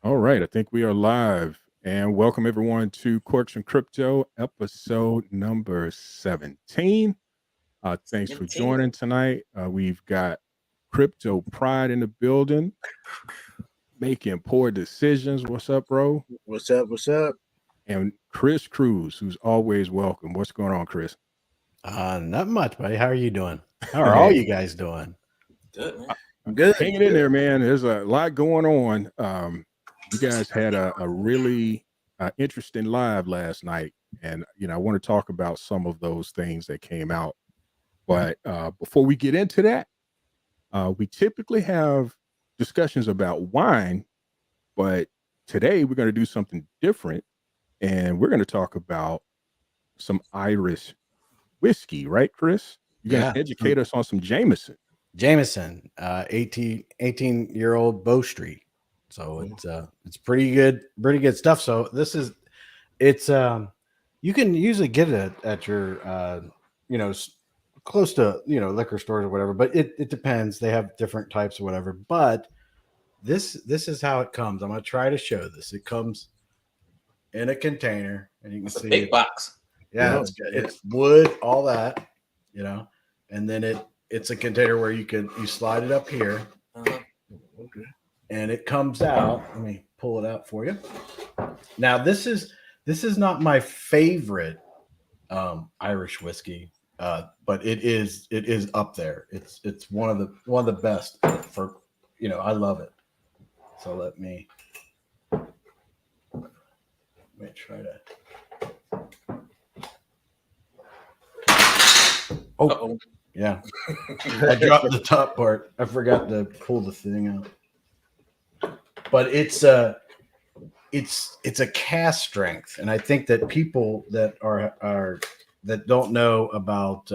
All right, I think we are live. And welcome everyone to Corks and Crypto, episode number 17. Thanks for 17. joining tonight. We've got Crypto Pride in the building, making poor decisions. What's up, bro? What's up? What's up? And Chris Cruz, who's always welcome. What's going on, Chris? Not much, buddy. How are you doing? How are all you guys doing? Good, man. I'm good. Hanging in there, man. There's a lot going on. You guys had a really interesting live last night, and I want to talk about some of those things that came out. But before we get into that, we typically have discussions about wine, but today we're going to do something different, and we're going to talk about some Irish whiskey, right, Chris? You're going to educate us on some Jameson. Jameson, 18-year-old Bow Street. So it's pretty good stuff. So it's you can usually get it at your close to liquor stores or whatever, but it depends. They have different types or whatever. But this is how it comes. I'm gonna try to show this. It comes in a container, and you can see a big box. Yeah, it's wood, all that, and then it's a container where you slide it up here. Okay. And it comes out. Let me pull it out for you. Now, this is not my favorite Irish whiskey, but it is up there. It's one of the best for I love it. So let me try to. Oh, Uh-oh. Yeah. I dropped the top part. I forgot to pull the thing out. But it's a cast strength, and I think that people that are that don't know about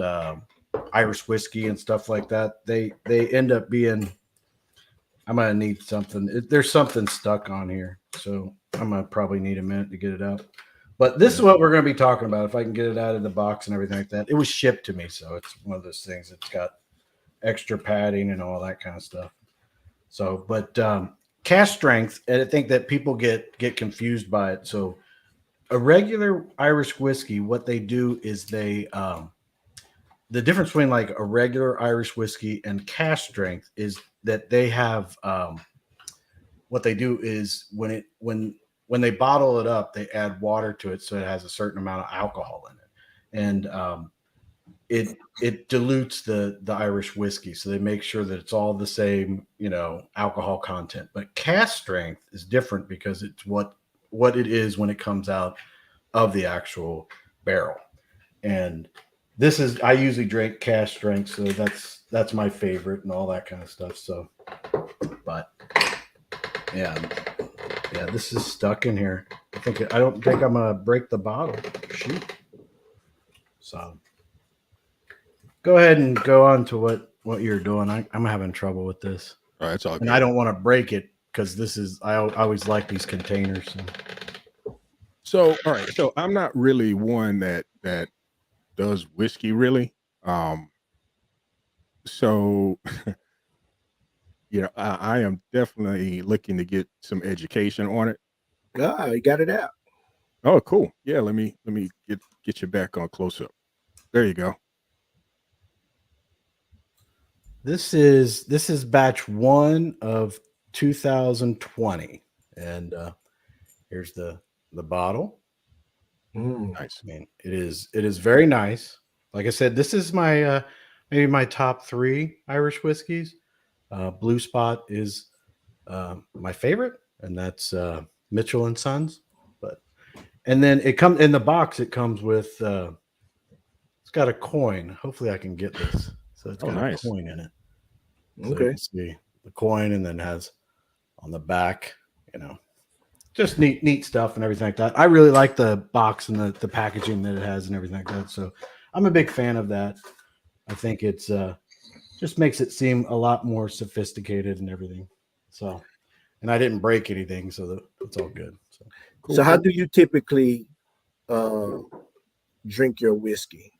Irish whiskey and stuff like that, they end up being. I'm gonna need something. There's something stuck on here, so I'm gonna probably need a minute to get it out. But this is what we're gonna be talking about. If I can get it out of the box and everything like that, it was shipped to me, so it's one of those things. It's got extra padding and all that kind of stuff. So, but. Cast strength, and I think that people get confused by it. So a regular Irish whiskey, what they do is they the difference between like a regular Irish whiskey and cast strength is that they have what they do is when they bottle it up, they add water to it so it has a certain amount of alcohol in it. And it dilutes the Irish whiskey, so they make sure that it's all the same, alcohol content. But cast strength is different because it's what it is when it comes out of the actual barrel. And I usually drink cast strength, so that's my favorite and all that kind of stuff. So, but yeah, this is stuck in here. I don't think I'm gonna break the bottle. Shoot. So. Go ahead and go on to what you're doing. I'm having trouble with this. All right, it's all good. And I don't want to break it because I always like these containers. So, all right. So I'm not really one that does whiskey really. So I am definitely looking to get some education on it. You got it out. Oh, cool. Yeah, let me get you back on close up. There you go. This is batch 1 of 2020, and here's the bottle. Nice. I mean, it is very nice. Like I said, this is my maybe my top 3 Irish whiskeys. Blue Spot is my favorite, and that's Mitchell and Sons. And then it comes in the box. It comes with it's got a coin. Hopefully, I can get this. So it's got a coin in it. So okay. You can see the coin, and then has on the back, just neat stuff and everything like that. I really like the box and the packaging that it has and everything like that. So I'm a big fan of that. I think it's just makes it seem a lot more sophisticated and everything. So, and I didn't break anything, so it's all good. So, cool. So how do you typically drink your whiskey?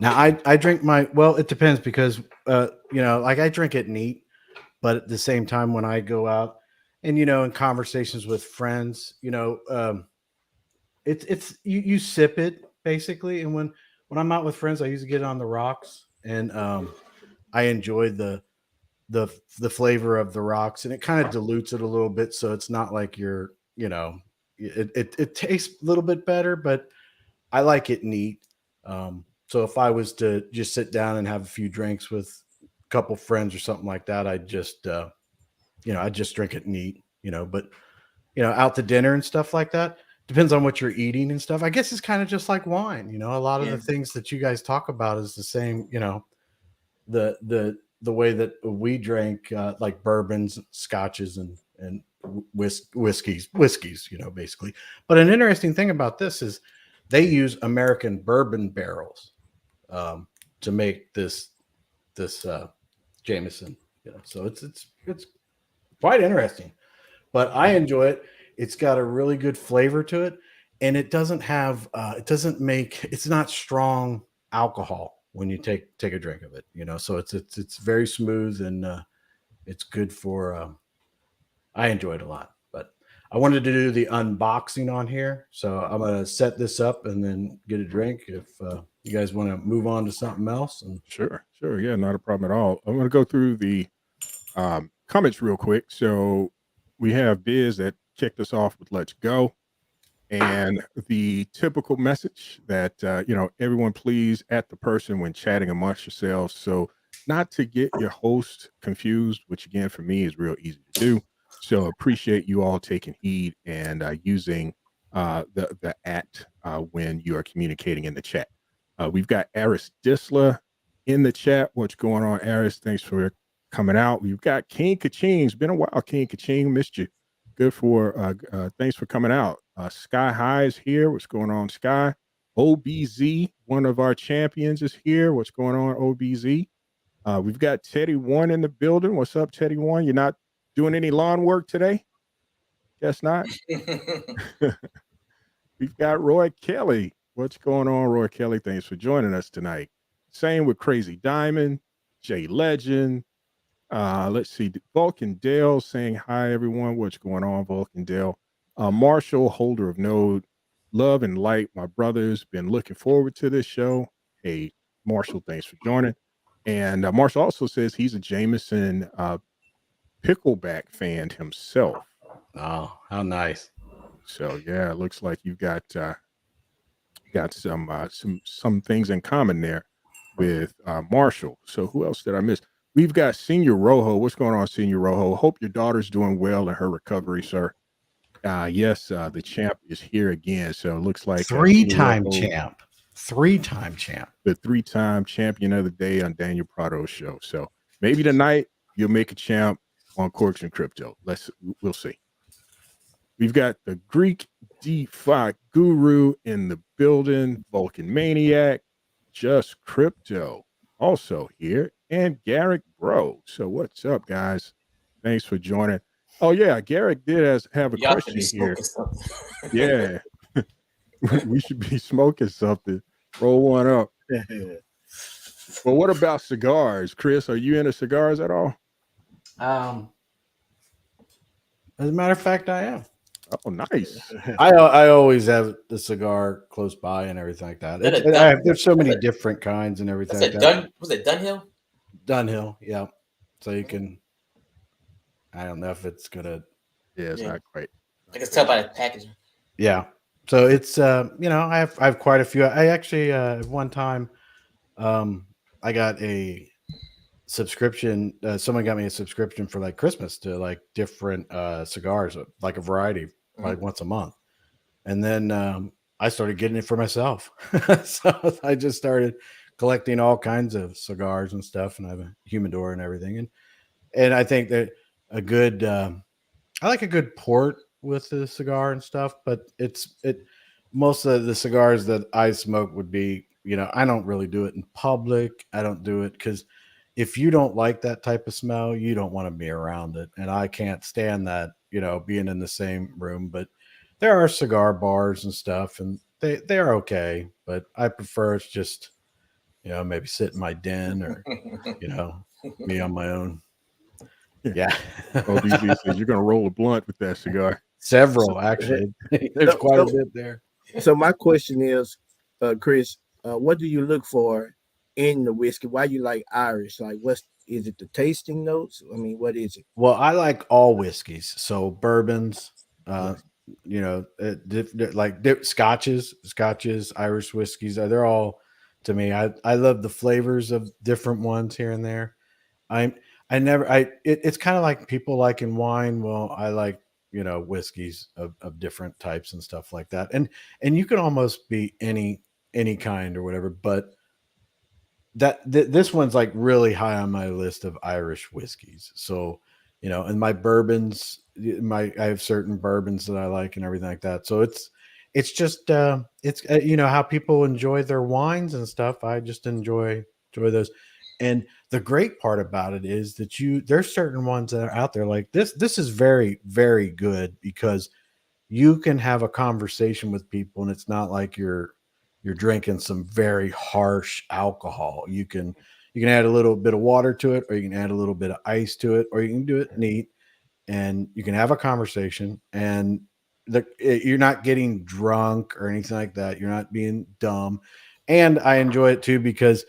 Now I drink it depends because like I drink it neat, but at the same time when I go out and in conversations with friends, it's you sip it basically. And when I'm out with friends, I usually get it on the rocks, and I enjoy the flavor of the rocks, and it kind of dilutes it a little bit, so it's not like it tastes a little bit better, but I like it neat. So if I was to just sit down and have a few drinks with a couple friends or something like that, I'd just I'd just drink it neat, but out to dinner and stuff like that. Depends on what you're eating and stuff. I guess it's kind of just like wine. A lot of the things that you guys talk about is the same. The way that we drink like bourbons, scotches, and whiskeys, basically. But an interesting thing about this is they use American bourbon barrels to make this Jameson. So it's quite interesting. But I enjoy it. It's got a really good flavor to it, and it doesn't have it's not strong alcohol when you take a drink of it, so it's very smooth, and it's good for I enjoy it a lot. But I wanted to do the unboxing on here, so I'm going to set this up and then get a drink if you guys want to move on to something else. And Sure. Yeah, not a problem at all. I'm going to go through the comments real quick. So we have Biz that kicked us off with "Let's go," and the typical message that everyone please at the person when chatting amongst yourselves. So not to get your host confused, which again for me is real easy to do. So appreciate you all taking heed and using the at when you are communicating in the chat. We've got Aris Disla in the chat. What's going on, Aris? Thanks for coming out. We've got King Kaching. It's been a while, King Kaching. Missed you. Good for thanks for coming out. Sky High is here. What's going on, Sky? OBZ, one of our champions, is here. What's going on, OBZ? We've got Teddy One in the building. What's up, Teddy One? You're not doing any lawn work today? Guess not. We've got Roy Kelly. What's going on, Roy Kelly? Thanks for joining us tonight. Same with Crazy Diamond, Jay Legend. Let's see. Vulcan Dale saying hi, everyone. What's going on, Vulcan Dale? Marshall, holder of Node. Love and light, my brothers. Been looking forward to this show. Hey, Marshall, thanks for joining. And Marshall also says he's a Jameson pickleback fan himself. Oh, how nice. So yeah, it looks like you've got some things in common there with Marshall. So who else did I miss? We've got Senior Rojo. What's going on, Senior Rojo? Hope your daughter's doing well in her recovery, sir. Yes, the champ is here again. So it looks like three-time champ. The 3-time champion of the day on Daniel Prado's show. So maybe tonight you'll make a champ on Corks and Crypto. We'll see. We've got the Greek DeFi guru in the building, Vulcan Maniac, Just Crypto also here, and Garrick Bro. So what's up, guys? Thanks for joining. Oh yeah, Garrick did have a question here. Yeah, we should be smoking something. Roll one up. Well, what about cigars, Chris? Are you into cigars at all? As a matter of fact, I am. Oh, nice. I always have the cigar close by and everything like that. There's so many different kinds and everything like that. Was it Dunhill? Dunhill, yeah. So you can. I don't know if it's gonna. Yeah, it's not quite. I can tell by the packaging. Yeah. So it's I have quite a few. I actually at one time, I got a subscription. Someone got me a subscription for like Christmas to like different cigars, like a variety, like once a month. And then I started getting it for myself. So I just started collecting all kinds of cigars and stuff, and I have a humidor and everything. And I think that a good, I like a good port with the cigar and stuff, but most of the cigars that I smoke would be, I don't really do it in public. I don't do it because if you don't like that type of smell, you don't want to be around it. And I can't stand that, being in the same room. But there are cigar bars and stuff, and they are okay. But I prefer it's just, maybe sit in my den or, be on my own. Yeah. ODZ says you're gonna roll a blunt with that cigar. Several, actually. There's quite a So, bit there. so my question is, Chris, what do you look for in the whiskey? Why you like Irish? Like, is it the tasting notes? I mean, what is it? Well, I like all whiskeys. So bourbons, Right. you know, scotches, Irish whiskeys. They're all to me. I love the flavors of different ones here and there. I'm I never I it's kind of like people like in wine. Well, I like, you know, whiskeys of different types and stuff like that. And you can almost be any kind or whatever, but this one's like really high on my list of Irish whiskeys. So, you know, and my bourbons, I have certain bourbons that I like and everything like that. So it's just you know, how people enjoy their wines and stuff. I just enjoy those. And the great part about it is that there's certain ones that are out there like this. This is very, very good because you can have a conversation with people and it's not like you're drinking some very harsh alcohol. You can add a little bit of water to it, or you can add a little bit of ice to it, or you can do it neat, and you can have a conversation. And you're not getting drunk or anything like that. You're not being dumb. And I enjoy it too because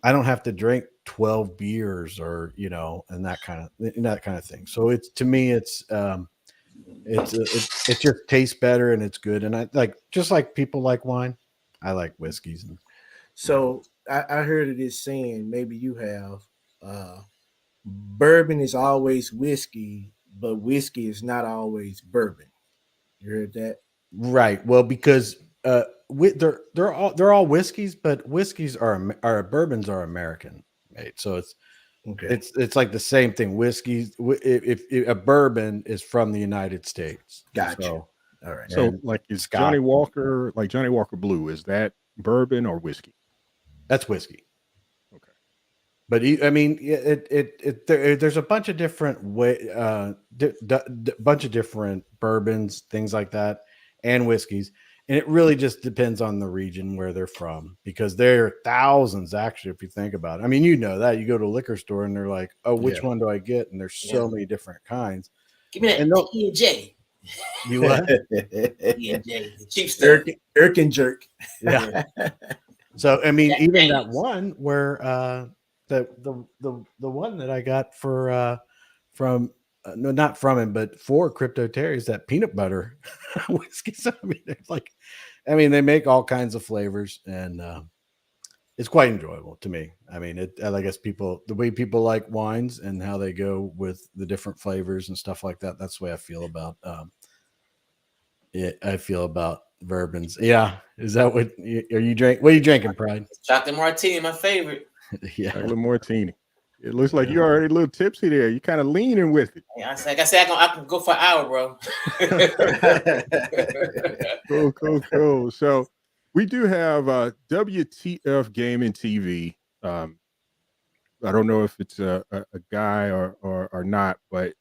I don't have to drink 12 beers or, you know, and that kind of thing. So it's, to me, it just tastes better and it's good. And I like, just like people like wine, I like whiskeys. And So I heard of this saying, maybe you have, bourbon is always whiskey, but whiskey is not always bourbon. You heard that? right. Well, because they're all whiskeys, but whiskeys are bourbons are American made. So Okay. it's like the same thing. Whiskeys, if a bourbon is from the United States. Gotcha. So, All right. So, and like, is Scott, Johnny Walker, like Johnny Walker Blue, is that bourbon or whiskey? that's whiskey. Okay. But I mean, there's a bunch of different bunch of different bourbons, things like that, and whiskeys, and it really just depends on the region where they're from, because there are thousands actually, if you think about it. I mean, you know that you go to a liquor store and they're like, "Oh, which Yeah. one do I get?" And there's so many different kinds. Give me that And they'll- T&J. You what? T&J, the cheap stuff. Irk and jerk. Yeah. So I mean, Jack even that Daniels. one where the one that I got for from no, not from him, but for Crypto Terry's, that peanut butter whiskey. So I mean, it's like, I mean, they make all kinds of flavors, and it's quite enjoyable to me. I mean, I guess the way people like wines and how they go with the different flavors and stuff like that. That's the way I feel about I feel about bourbons. Yeah, is that what are you drink? What are you drinking, Pride? Chocolate martini, my favorite. Yeah, A little martini. It looks like you're already a little tipsy there. You kind of leaning with it. Yeah, like I said, I can go for an hour, bro. Cool. So we do have WTF Gaming TV. I don't know if it's a guy or not, but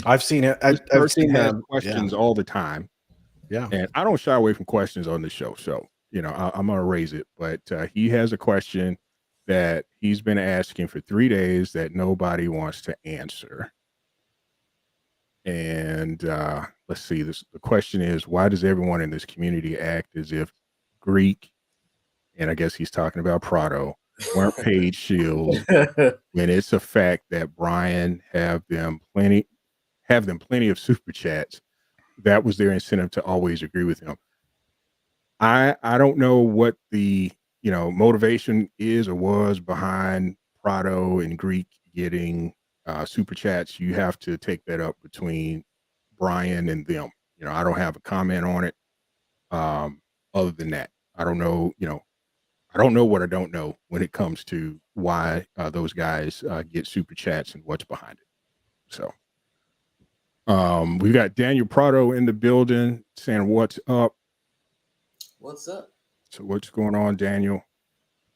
I've seen it. this I've person seen has them. questions all the time, Yeah. and I don't shy away from questions on the show. So, you know, I'm gonna raise it. But he has a question that he's been asking for 3 days that nobody wants to answer. And let's see. The question is, why does everyone in this community act as if Greek, and I guess he's talking about Prado, weren't paid shields when it's a fact that Brian have them plenty of super chats? That was their incentive to always agree with him. I don't know what the motivation is or was behind Prado and Greek getting super chats. You have to take that up between Brian and them. I don't have a comment on it. Other than that, I don't know. I don't know what I don't know when it comes to why those guys get super chats and what's behind it. So we've got Daniel Prado in the building saying what's up. What's up? So what's going on, Daniel?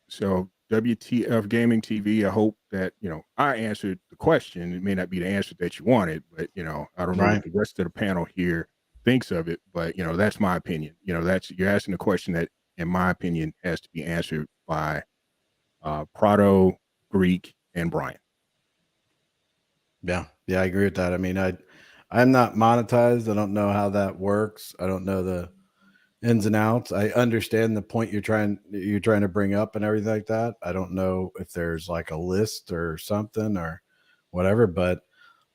So WTF Gaming TV, I hope that, I answered the question. It may not be the answer that you wanted, but, I don't know what the rest of the panel here thinks of it, but, that's my opinion. You're asking a question that, in my opinion, has to be answered by Prado, Greek, and Brian. Yeah, I agree with that. I mean, I'm not monetized. I don't know how that works. I don't know the ins and outs. I understand the point you're trying to bring up and everything like that. I don't know if there's like a list or something or whatever, but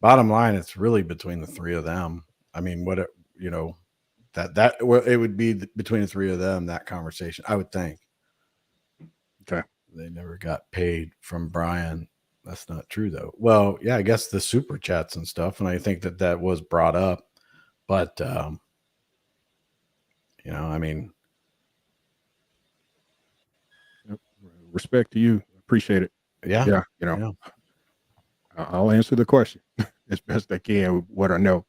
bottom line, it's really between the three of them. I mean, it would be between the three of them, that conversation, I would think. Okay. They never got paid from Brian. That's not true though. Well, yeah, I guess the super chats and stuff, and I think that was brought up, but I mean, Respect to you. Appreciate it. yeah. I'll answer the question as best I can with what I know,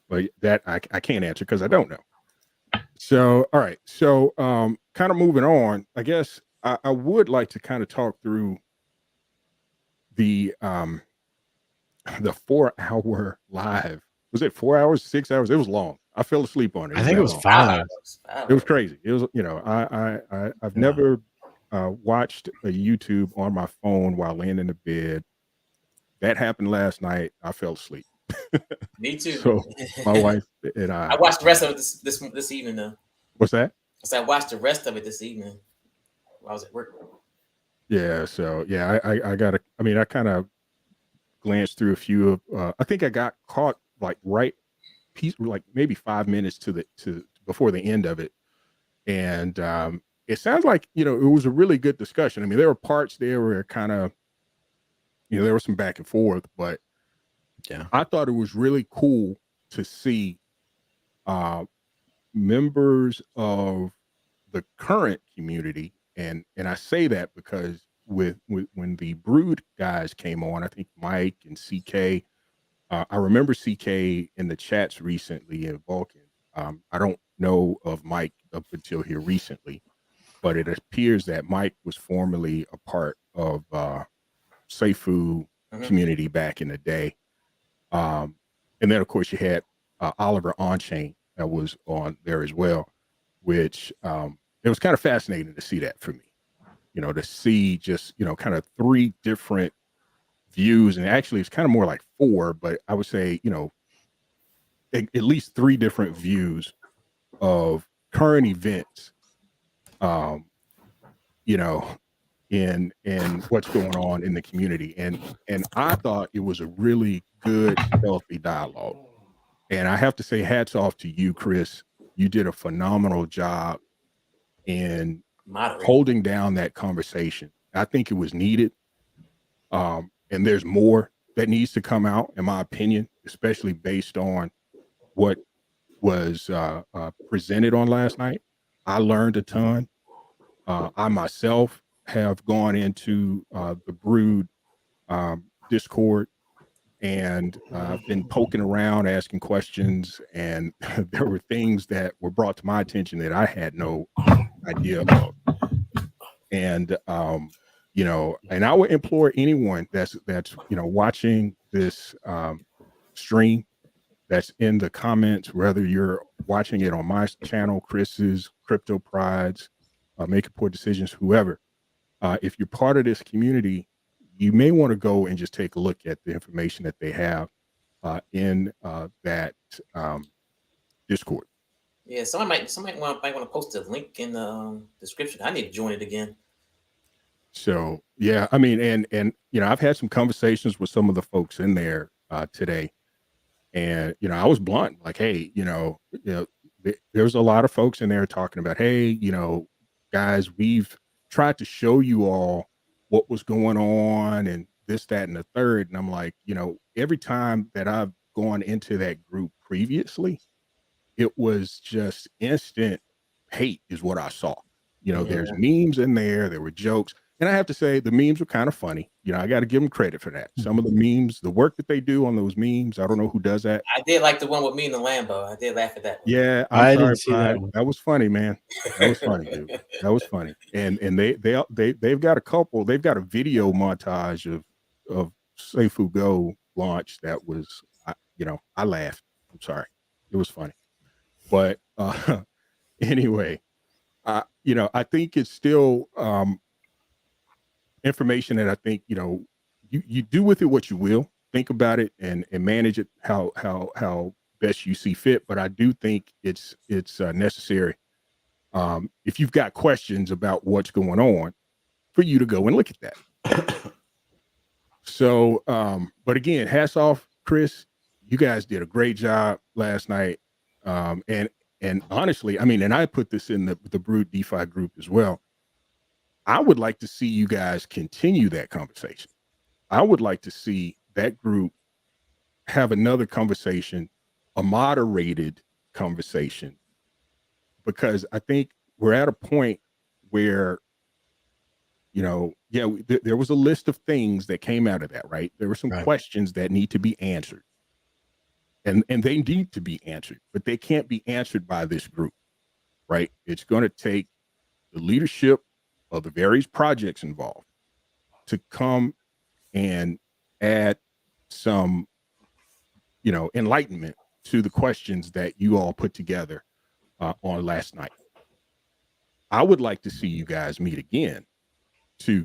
but that I can't answer because I don't know. So, all right. So, kind of moving on, I guess I would like to kind of talk through the 4-hour live. Was it 4 hours, 6 hours? It was long. I fell asleep on it. I think it was long. 5. It was crazy. It was, I've never watched a YouTube on my phone while laying in the bed. That happened last night. I fell asleep. Me too. So my wife and I watched the rest of it this evening though. What's that? So I watched the rest of it this evening while I was at work. Yeah. So yeah, I got to. I mean, I kind of glanced through a few of. I think I got caught like like maybe 5 minutes to before the end of it, and it sounds like it was a really good discussion. I mean, there were parts there where kind of there was some back and forth, but yeah, I thought it was really cool to see members of the current community, and I say that because with when the Brood guys came on, I think Mike and CK, I remember CK in the chats recently in Vulcan. I don't know of Mike up until here recently, but it appears that Mike was formerly a part of Seifu community back in the day. And then of course you had Oliver Onchain that was on there as well, which it was kind of fascinating to see that for me, to see just, kind of 3 different views. And actually it's kind of more like 4, but I would say, at least 3 different views of current events, in what's going on in the community. And I thought it was a really good, healthy dialogue. And I have to say, hats off to you, Chris. You did a phenomenal job in holding down that conversation. I think it was needed. And there's more that needs to come out, in my opinion, especially based on what was presented on last night. I learned a ton. I myself have gone into the Brood Discord and been poking around, asking questions, and there were things that were brought to my attention that I had no idea of. And and I would implore anyone that's watching this stream, that's in the comments, whether you're watching it on my channel, Chris's, Crypto Prides, Making Poor Decisions, whoever, if you're part of this community, you may want to go and just take a look at the information that they have in that Discord. Yeah, somebody might want to post a link in the description. I need to join it again. So yeah, I mean, and I've had some conversations with some of the folks in there today, and I was blunt, like, hey, there's a lot of folks in there talking about, hey, guys, we've tried to show you all what was going on and this, that, and the third. And I'm like, every time that I've gone into that group previously, it was just instant hate is what I saw. There's memes in there. There were jokes. And I have to say the memes were kind of funny. I got to give them credit for that. Some of the memes, the work that they do on those memes, I don't know who does that. I did like the one with me and the Lambo. I did laugh at that one. Yeah, I didn't see that one. That was funny, man. That was funny, dude. That was funny. And they've got a couple. They've got a video montage of Seifu Go launch that was, I laughed. I'm sorry, it was funny. But anyway, I think it's still information that I think you do with it what you will. think about it and manage it how best you see fit. But I do think it's necessary. If you've got questions about what's going on, for you to go and look at that. So, but again, hats off, Chris. You guys did a great job last night. And honestly, I mean, and I put this in the Brood DeFi group as well. I would like to see you guys continue that conversation. I would like to see that group have another conversation, a moderated conversation, because I think we're at a point where, you know, there was a list of things that came out of that, right? There were some questions that need to be answered. And they need to be answered, but they can't be answered by this group, right? It's going to take the leadership of the various projects involved to come and add some, you know, enlightenment to the questions that you all put together on last night. I would like to see you guys meet again to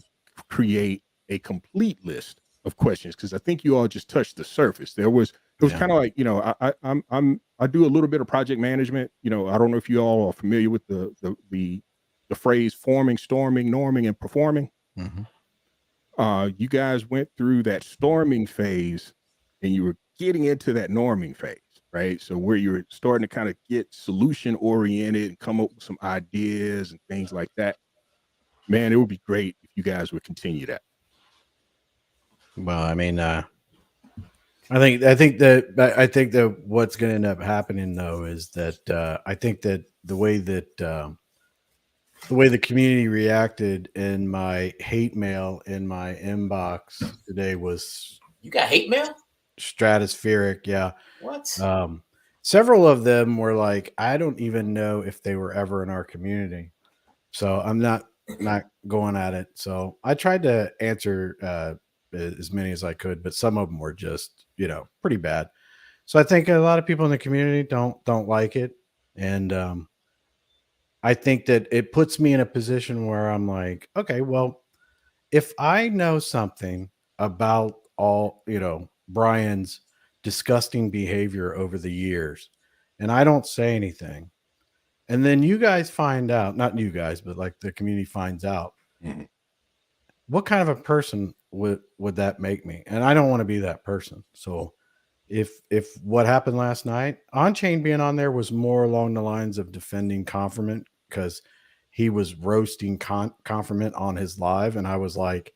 create a complete list of questions, because I think you all just touched the surface. It was kind of like, you know, I do a little bit of project management. You know, I don't know if you all are familiar with the phrase forming, storming, norming, and performing. Mm-hmm. You guys went through that storming phase and you were getting into that norming phase, right? So where you're starting to kind of get solution oriented and come up with some ideas and things like that. Man, it would be great if you guys would continue that. Well, I mean, I think that what's going to end up happening though is that I think that the way the community reacted in my hate mail in my inbox today was, you got hate mail? Stratospheric, yeah. What? Several of them were like, I don't even know if they were ever in our community, so I'm not going at it. So I tried to answer as many as I could, but some of them were just, you know, pretty bad. So I think a lot of people in the community don't like it, and I think that it puts me in a position where I'm like, okay, well, if I know something about all, you know, Brian's disgusting behavior over the years, and I don't say anything, and then you guys find out, not you guys, but like the community finds out, what kind of a person would that make me? And I don't want to be that person. So if what happened last night, On-Chain being on there was more along the lines of defending Confirmant, because he was roasting Confirmant on his live, and I was like,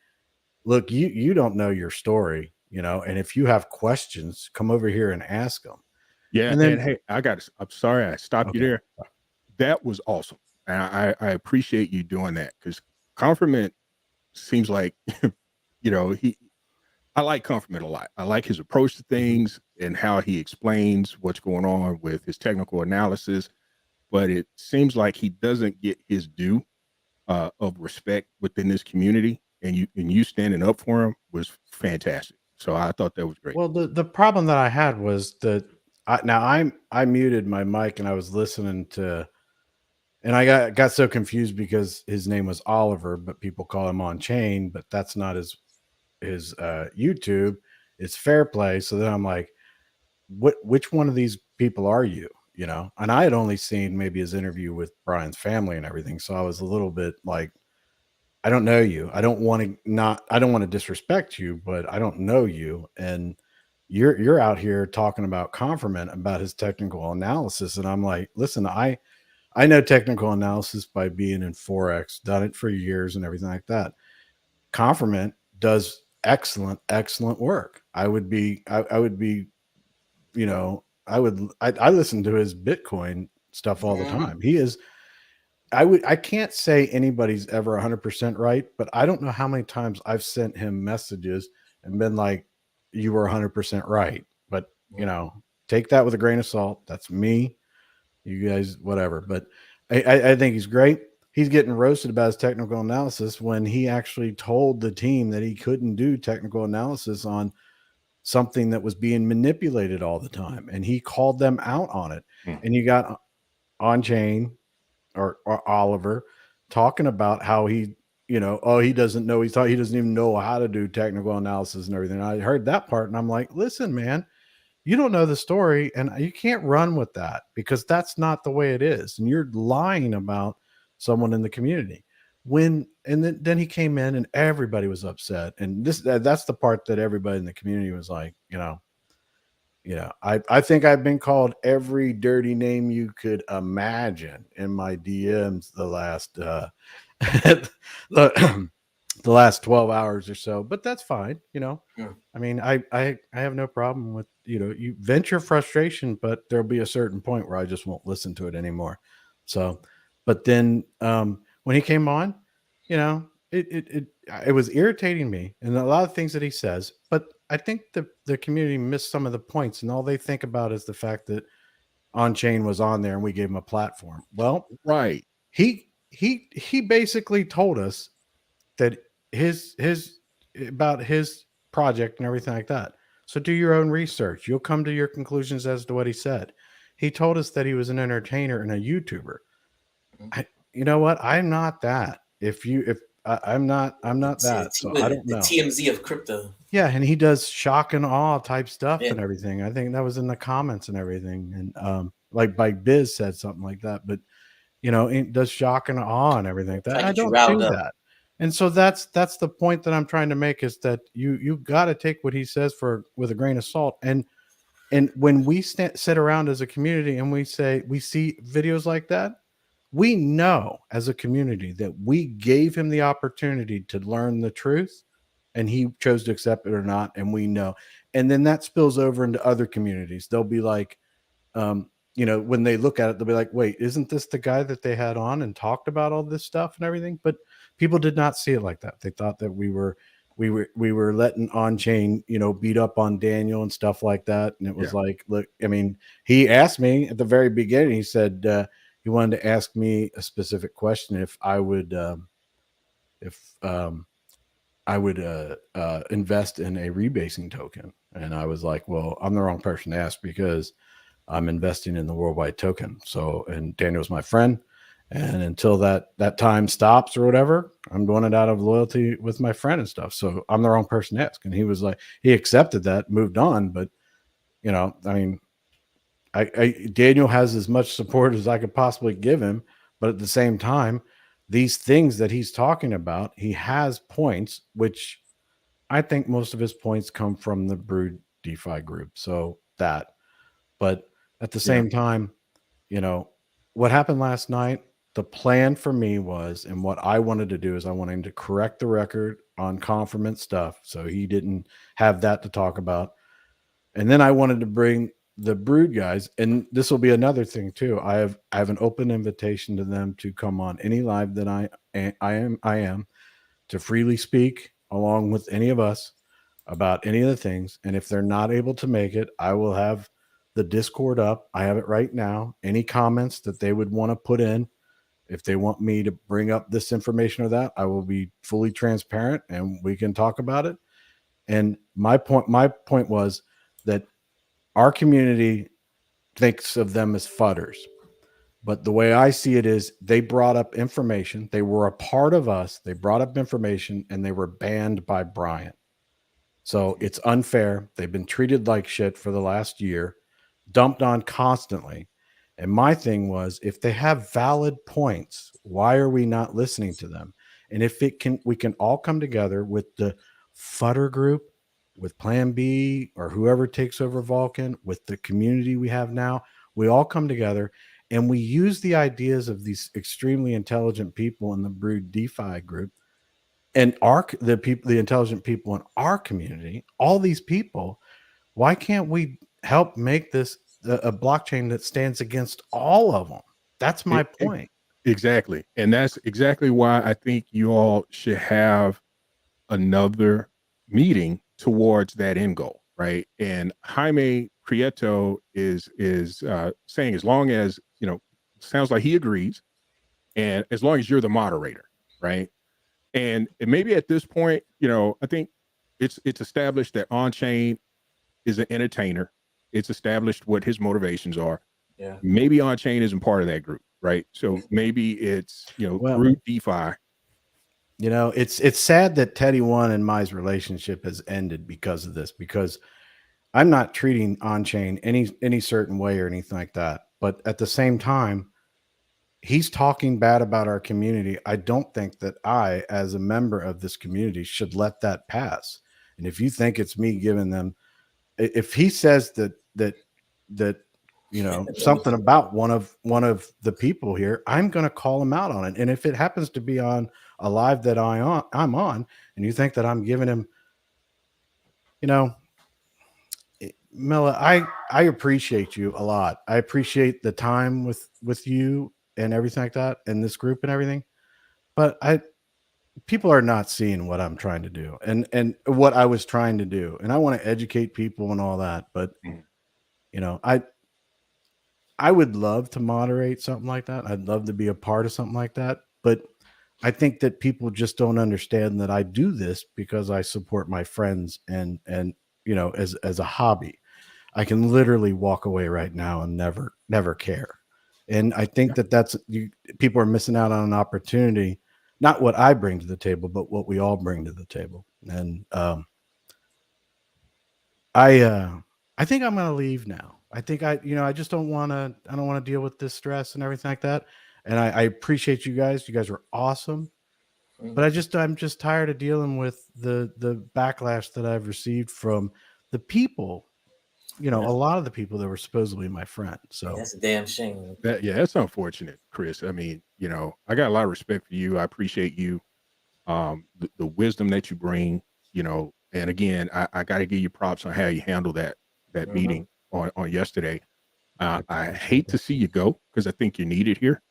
look, you don't know your story, you know, and if you have questions, come over here and ask them. Yeah, and hey, I'm sorry I stopped you there. That was awesome. And I appreciate you doing that, because Confirmant seems like, you know, I like Confirmant a lot. I like his approach to things and how he explains what's going on with his technical analysis, but it seems like he doesn't get his due of respect within this community, and you standing up for him was fantastic. So I thought that was great. Well, the problem that I had was that I muted my mic and I was listening to, and I got so confused because his name was Oliver, but people call him On-Chain, but that's not his YouTube. It's Fair Play. So then I'm like, which one of these people are you? You know, and I had only seen maybe his interview with Brian's family and everything. So I was a little bit like, I don't know you. I don't want to disrespect you, but I don't know you. And you're out here talking about Confirmant, about his technical analysis. And I'm like, listen, I know technical analysis by being in Forex, done it for years and everything like that. Confirmant does excellent work. I would be, you know, I listen to his Bitcoin stuff all the time. He is, I can't say anybody's ever 100% right, but I don't know how many times I've sent him messages and been like, you were 100% right. But, you know, take that with a grain of salt. That's me. You guys, whatever. But I think he's great. He's getting roasted about his technical analysis when he actually told the team that he couldn't do technical analysis on something that was being manipulated all the time. And he called them out on it. And you got On-Chain or Oliver talking about how he oh, he doesn't know. He doesn't even know how to do technical analysis and everything. I heard that part and I'm like, listen, man, you don't know the story and you can't run with that because that's not the way it is. And you're lying about someone in the community. Then he came in and everybody was upset. And that's the part that everybody in the community was like, I think I've been called every dirty name you could imagine in my DMs the last the last 12 hours or so, but that's fine. Yeah. I mean, I have no problem with, you vent your frustration, but there'll be a certain point where I just won't listen to it anymore. So, but then when he came on, it was irritating me and a lot of things that he says, but I think the community missed some of the points and all they think about is the fact that On Chain was on there and we gave him a platform. Well, Right. he basically told us that his about his project and everything like that. So do your own research. You'll come to your conclusions as to what he said. He told us that he was an entertainer and a YouTuber. You know what? I'm not that. I'm not that. So I don't know. The TMZ of crypto. Yeah, and he does shock and awe type stuff Yeah. and everything. I think that was in the comments and everything. And like Biz said something like that, but it does shock and awe and everything like that. Like I don't do that. And so that's the point that I'm trying to make is that you got to take what he says with a grain of salt. And when we sit around as a community and we see videos like that, we know as a community that we gave him the opportunity to learn the truth and he chose to accept it or not. And we know, and then that spills over into other communities. They'll be like, when they look at it, they'll be like, wait, isn't this the guy that they had on and talked about all this stuff and everything? But people did not see it like that. They thought that we were letting On Chain, beat up on Daniel and stuff like that. And it was like, look, I mean, he asked me at the very beginning, he said, he wanted to ask me a specific question if I would invest in a rebasing token. And I was like, well, I'm the wrong person to ask because I'm investing in the worldwide token. So, and Daniel's my friend. And until that time stops or whatever, I'm doing it out of loyalty with my friend and stuff. So I'm the wrong person to ask. And he was like, he accepted that, moved on. But, I mean, Daniel has as much support as I could possibly give him. But at the same time, these things that he's talking about, he has points, which I think most of his points come from the Brood DeFi group. So but at the same time, what happened last night, the plan for me was, and what I wanted to do is I wanted to correct the record on Confirmant stuff. So he didn't have that to talk about. And then I wanted to bring the Brood guys, and this will be another thing too. I have an open invitation to them to come on any live that I am to freely speak along with any of us about any of the things. And if they're not able to make it, I will have the Discord up. I have it right now. Any comments that they would want to put in, if they want me to bring up this information or that, I will be fully transparent and we can talk about it. And my point was that our community thinks of them as fudders. But the way I see it is they brought up information. They were a part of us. They brought up information and they were banned by Brian. So it's unfair. They've been treated like shit for the last year, dumped on constantly. And my thing was, if they have valid points, why are we not listening to them? And if we can all come together with the Fudder group, with Plan B or whoever takes over Vulcan, with the community we have now, we all come together and we use the ideas of these extremely intelligent people in the Brood DeFi group and the intelligent people in our community, all these people. Why can't we help make this a blockchain that stands against all of them? That's my point. Exactly. And that's exactly why I think you all should have another meeting towards that end goal, right? And Jaime Prieto is saying, as long as, sounds like he agrees, and as long as you're the moderator, right? And maybe at this point, I think it's established that On-Chain is an entertainer. It's established what his motivations are. Yeah. Maybe On-Chain isn't part of that group, right? So maybe it's, Brood DeFi You know, it's sad that Teddy One and my relationship has ended because of this, because I'm not treating On Chain any certain way or anything like that. But at the same time, he's talking bad about our community. I don't think that I, as a member of this community, should let that pass. And if you think it's me giving them, if he says that you know something about one of the people here, I'm going to call him out on it. And if it happens to be on a live that I'm on, and you think that I'm giving him, you know, Mela, I appreciate you a lot. I appreciate the time with you and everything like that, and this group and everything. But people are not seeing what I'm trying to do and what I was trying to do, and I want to educate people and all that. But you know, I would love to moderate something like that. I'd love to be a part of something like that. But I think that people just don't understand that I do this because I support my friends and you know, as a hobby. I can literally walk away right now and never care. And I think that people are missing out on an opportunity, not what I bring to the table, but what we all bring to the table. And I think I'm going to leave now. I think I just don't want to deal with this stress and everything like that. And I appreciate you guys. You guys are awesome. But I'm just tired of dealing with the backlash that I've received from the people, you know, a lot of the people that were supposedly my friends. So that's a damn shame. That's unfortunate, Chris. I mean, you know, I got a lot of respect for you. I appreciate you, the wisdom that you bring, you know, and again, I got to give you props on how you handled that meeting on yesterday. I hate to see you go because I think you're needed here,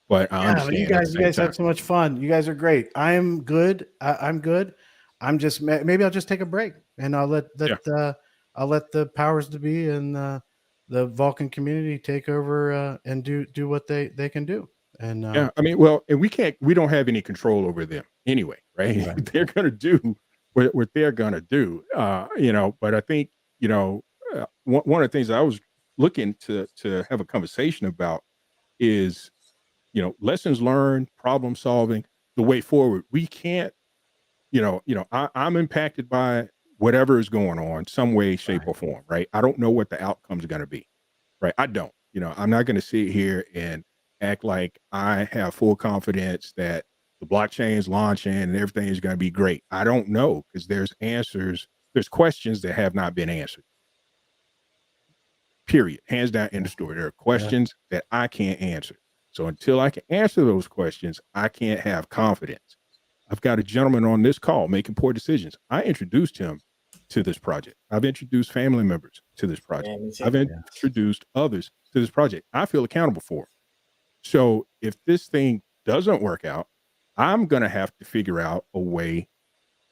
but I understand. You guys have so much fun. You guys are great. I'm good. I'm good. I'm just maybe I'll just take a break and I'll let the powers to be and the Vulcan community take over and do what they can do. And yeah, I mean, well, and we don't have any control over them anyway, right? They're gonna do what they're gonna do, you know. But I think, you know, one of the things I was looking to have a conversation about is, you know, lessons learned, problem solving, the way forward. We can't, you know, I'm impacted by whatever is going on, some way, shape, or form, right? I don't know what the outcome is going to be, right? I don't, you know, I'm not going to sit here and act like I have full confidence that the blockchain is launching and everything is going to be great. I don't know, because there's questions that have not been answered. Period. Hands down, in the story. There are questions that I can't answer. So until I can answer those questions, I can't have confidence. I've got a gentleman on this call making poor decisions. I introduced him to this project. I've introduced family members to this project. I've introduced others to this project. I feel accountable for it. So if this thing doesn't work out, I'm going to have to figure out a way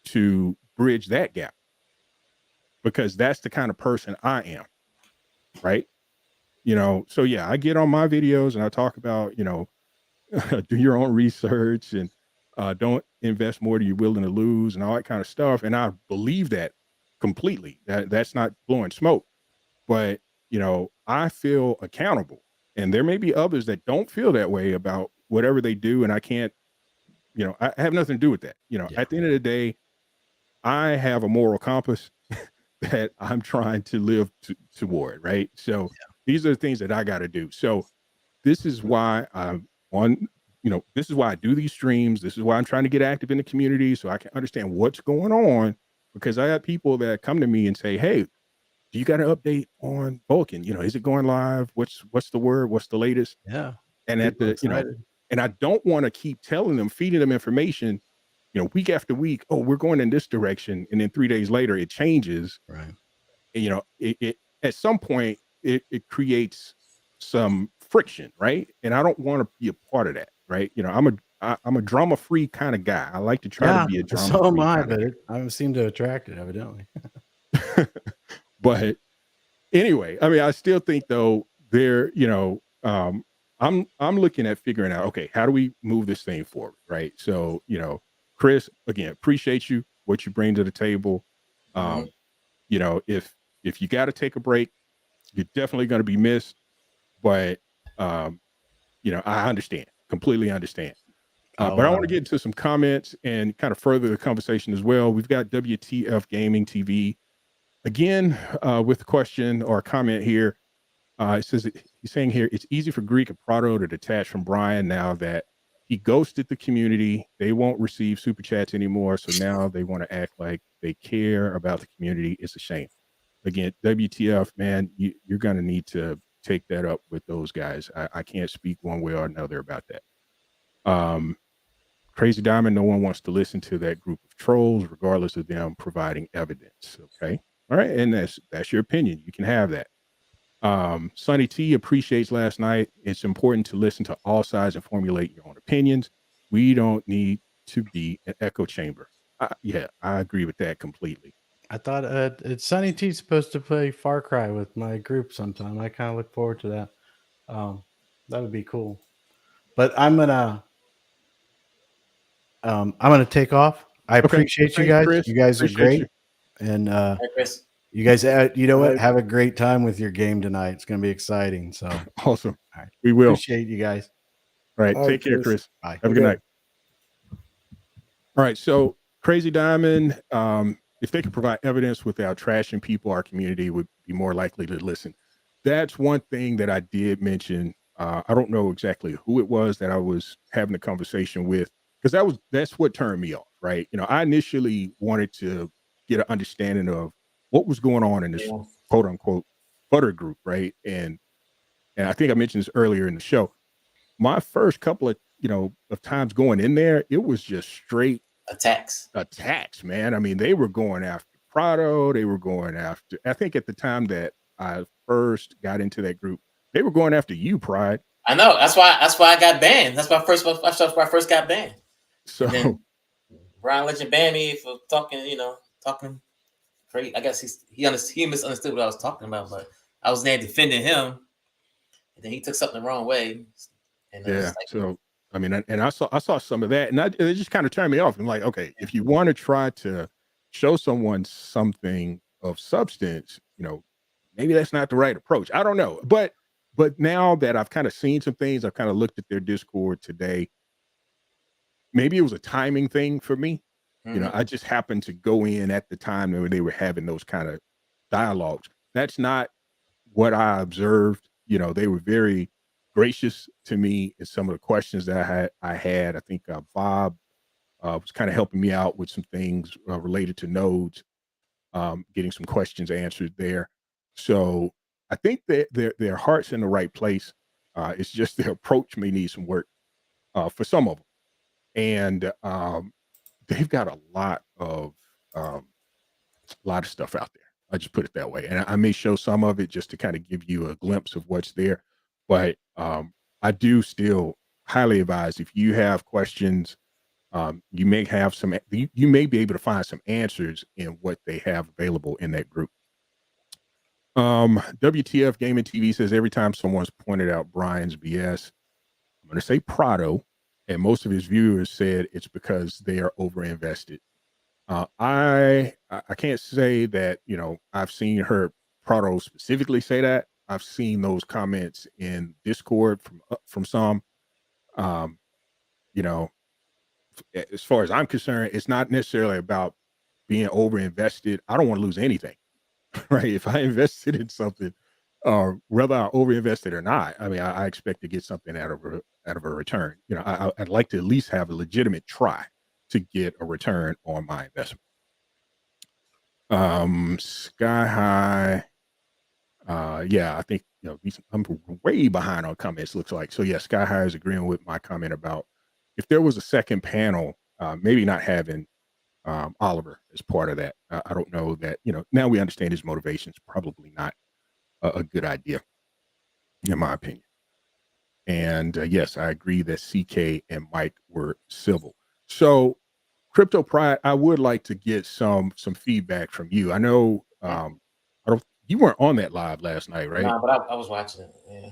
to bridge that gap, because that's the kind of person I am. Right. You know, so yeah, I get on my videos and I talk about, you know, do your own research and don't invest more than you're willing to lose and all that kind of stuff. And I believe that completely. That's not blowing smoke. But, you know, I feel accountable. And there may be others that don't feel that way about whatever they do. And I can't, you know, I have nothing to do with that. You know, at the end of the day, I have a moral compass that I'm trying to live toward, right? So these are the things that I got to do. So this is why I'm on, you know, this is why I do these streams. This is why I'm trying to get active in the community so I can understand what's going on, because I have people that come to me and say, hey, do you got an update on Vulcan? You know, is it going live? What's the word? What's the latest? Yeah. And at the, you know, and I don't want to keep telling them, feeding them information, you know, week after week. Oh, we're going in this direction. And then 3 days later it changes. Right. And, you know, it at some point it creates some friction. Right. And I don't want to be a part of that. Right. You know, I'm a drama free kind of guy. I like to try to be a drama. So am I, but I seem to attract it evidently. But anyway, I mean, I still think though there, you know, I'm looking at figuring out, okay, how do we move this thing forward? Right. So, you know, Chris, again, appreciate you, what you bring to the table. You know, if you got to take a break, you're definitely going to be missed. But, you know, I understand, completely understand. But I want to get into some comments and kind of further the conversation as well. We've got WTF Gaming TV again with a question or a comment here. It says he's saying here it's easy for Greek and Prado to detach from Brian now that he ghosted the community. They won't receive super chats anymore, so now they want to act like they care about the community. It's a shame. Again, WTF, man, you're going to need to take that up with those guys. I can't speak one way or another about that. Crazy Diamond, no one wants to listen to that group of trolls, regardless of them providing evidence. Okay. All right. And that's your opinion. You can have that. Sonny T appreciates last night. It's important to listen to all sides and formulate your own opinions. We don't need to be an echo chamber. Yeah, I agree with that completely. I thought it's Sonny T supposed to play Far Cry with my group sometime. I kind of look forward to that. That would be cool. But I'm gonna take off. I appreciate you guys. Chris. You guys are great. You. And Hey, Chris. you guys, you know what? Have a great time with your game tonight. It's going to be exciting. So awesome. All right. We will. Appreciate you guys. All right. All Take right, care, Chris. Bye. Have a good night. All right. So Crazy Diamond, if they could provide evidence without trashing people, our community would be more likely to listen. That's one thing that I did mention. I don't know exactly who it was that I was having a conversation with, because that's what turned me off, right? You know, I initially wanted to get an understanding of what was going on in this quote unquote butter group, right? And I think I mentioned this earlier in the show. My first couple of times going in there, it was just straight attacks, man. I mean, they were going after Prado. They were going after, I think at the time that I first got into that group, they were going after you, Pride. I know. That's why I got banned. That's why I first got banned. So Brian Legend banned me for talking crazy. I guess he misunderstood what I was talking about, but I was there defending him, and then he took something the wrong way. And yeah. So I mean, and I saw some of that, and it just kind of turned me off. I'm like, okay, if you want to try to show someone something of substance, maybe that's not the right approach. I don't know, but now that I've kind of seen some things, I've kind of looked at their Discord today. Maybe it was a timing thing for me. Mm-hmm. I just happened to go in at the time when they were having those kind of dialogues. That's not what I observed. They were very gracious to me in some of the questions that I had. I think Bob was kind of helping me out with some things related to nodes, getting some questions answered there. So I think that their heart's in the right place. It's just their approach may need some work for some of them. And they've got a lot of stuff out there. I just put it that way. And I may show some of it just to kind of give you a glimpse of what's there. But I do still highly advise, if you have questions, you may have you may be able to find some answers in what they have available in that group. WTF Gaming TV says, every time someone's pointed out Brian's BS, I'm going to say Prado, and most of his viewers said it's because they are overinvested. I can't say that, I've seen her Prado specifically say that. I've seen those comments in Discord from some. As far as I'm concerned, it's not necessarily about being overinvested. I don't want to lose anything, right? If I invested in something, whether I overinvested or not, I mean, I expect to get something out of a return. I'd like to at least have a legitimate try to get a return on my investment. Sky High. Yeah, I think, I'm way behind on comments, looks like. So yeah, Sky High is agreeing with my comment about if there was a second panel, maybe not having Oliver as part of that. I don't know that, now we understand his motivations, probably not a good idea, in my opinion. And yes, I agree that CK and Mike were civil. So Crypto Pride, I would like to get some feedback from you. I know you weren't on that live last night, right? No, but I was watching it. Yeah.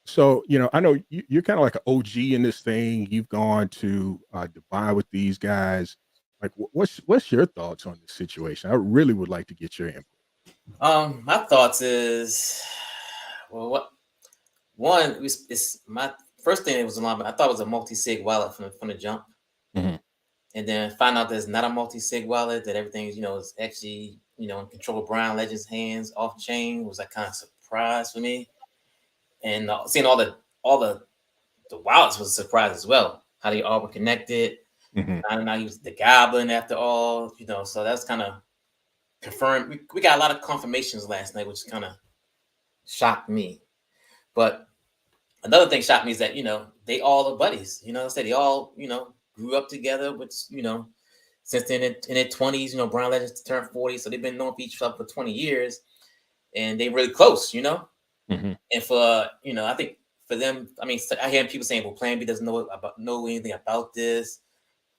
So, I know you're kind of like an OG in this thing. You've gone to Dubai with these guys. Like, what's your thoughts on this situation? I really would like to get your input. My thoughts is, well, it's my first thing it was alarming. I thought it was a multi-sig wallet from the jump, Mhm. and then find out there's not a multi-sig wallet. That everything is actually in control of Brown Legend's hands off chain was like kind of surprise for me, and seeing all the wallets was a surprise as well. How they all were connected. Mhm. I don't know. He was the Goblin after all, So that's kind of confirmed. We got a lot of confirmations last night, which kind of shocked me. But another thing shocked me is that they all are buddies. I said they all grew up together, which since they're in their 20s. Brown Legends turned 40, so they've been knowing each other for 20 years, and they really close. Mhm. And for I think for them, I mean, I hear people saying, "Well, Plan B doesn't know anything about this."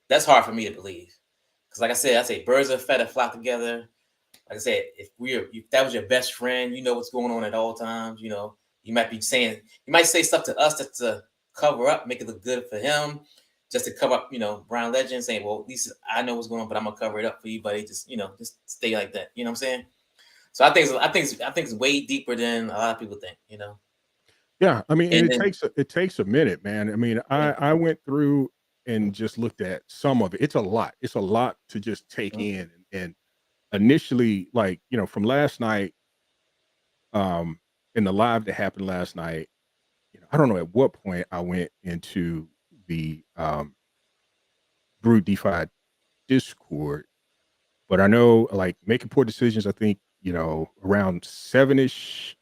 That's hard for me to believe, because like I say birds of a feather flock together. Like I said, if that was your best friend, you know what's going on at all times. You might say stuff to us just to cover up, make it look good for him, just to cover up, Brown Legend, saying, "Well, at least I know what's going on, but I'm gonna cover it up for you, buddy. Just just stay like that." You know what I'm saying? So I think it's way deeper than a lot of people think. Yeah, I mean, and And then it takes a minute, man. I mean, I went through and just looked at some of it. It's a lot. It's a lot to just take in. And initially, like, from last night, in the live that happened last night, I don't know at what point I went into the Brew DeFi Discord, but I know, like, making poor decisions, I think, around 7-ish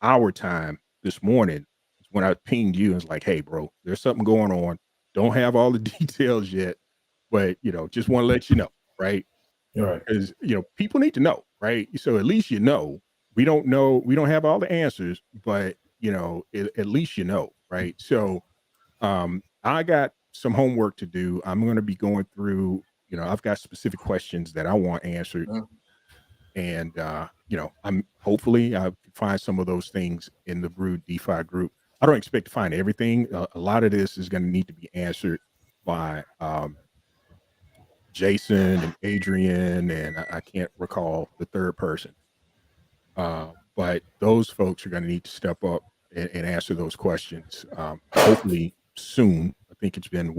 our time this morning is when I pinged you and was like, "Hey, bro, there's something going on. Don't have all the details yet, but just want to let you know, right?" All right. Because people need to know, right? So at least we don't know, we don't have all the answers, but at least right? So I got some homework to do. I'm going to be going through, I've got specific questions that I want answered, and I'm hopefully I can find some of those things in the Brood DeFi group. I don't expect to find everything. A lot of this is going to need to be answered by Jason and Adrian, and I can't recall the third person. But those folks are going to need to step up and answer those questions. Hopefully soon. I think it's been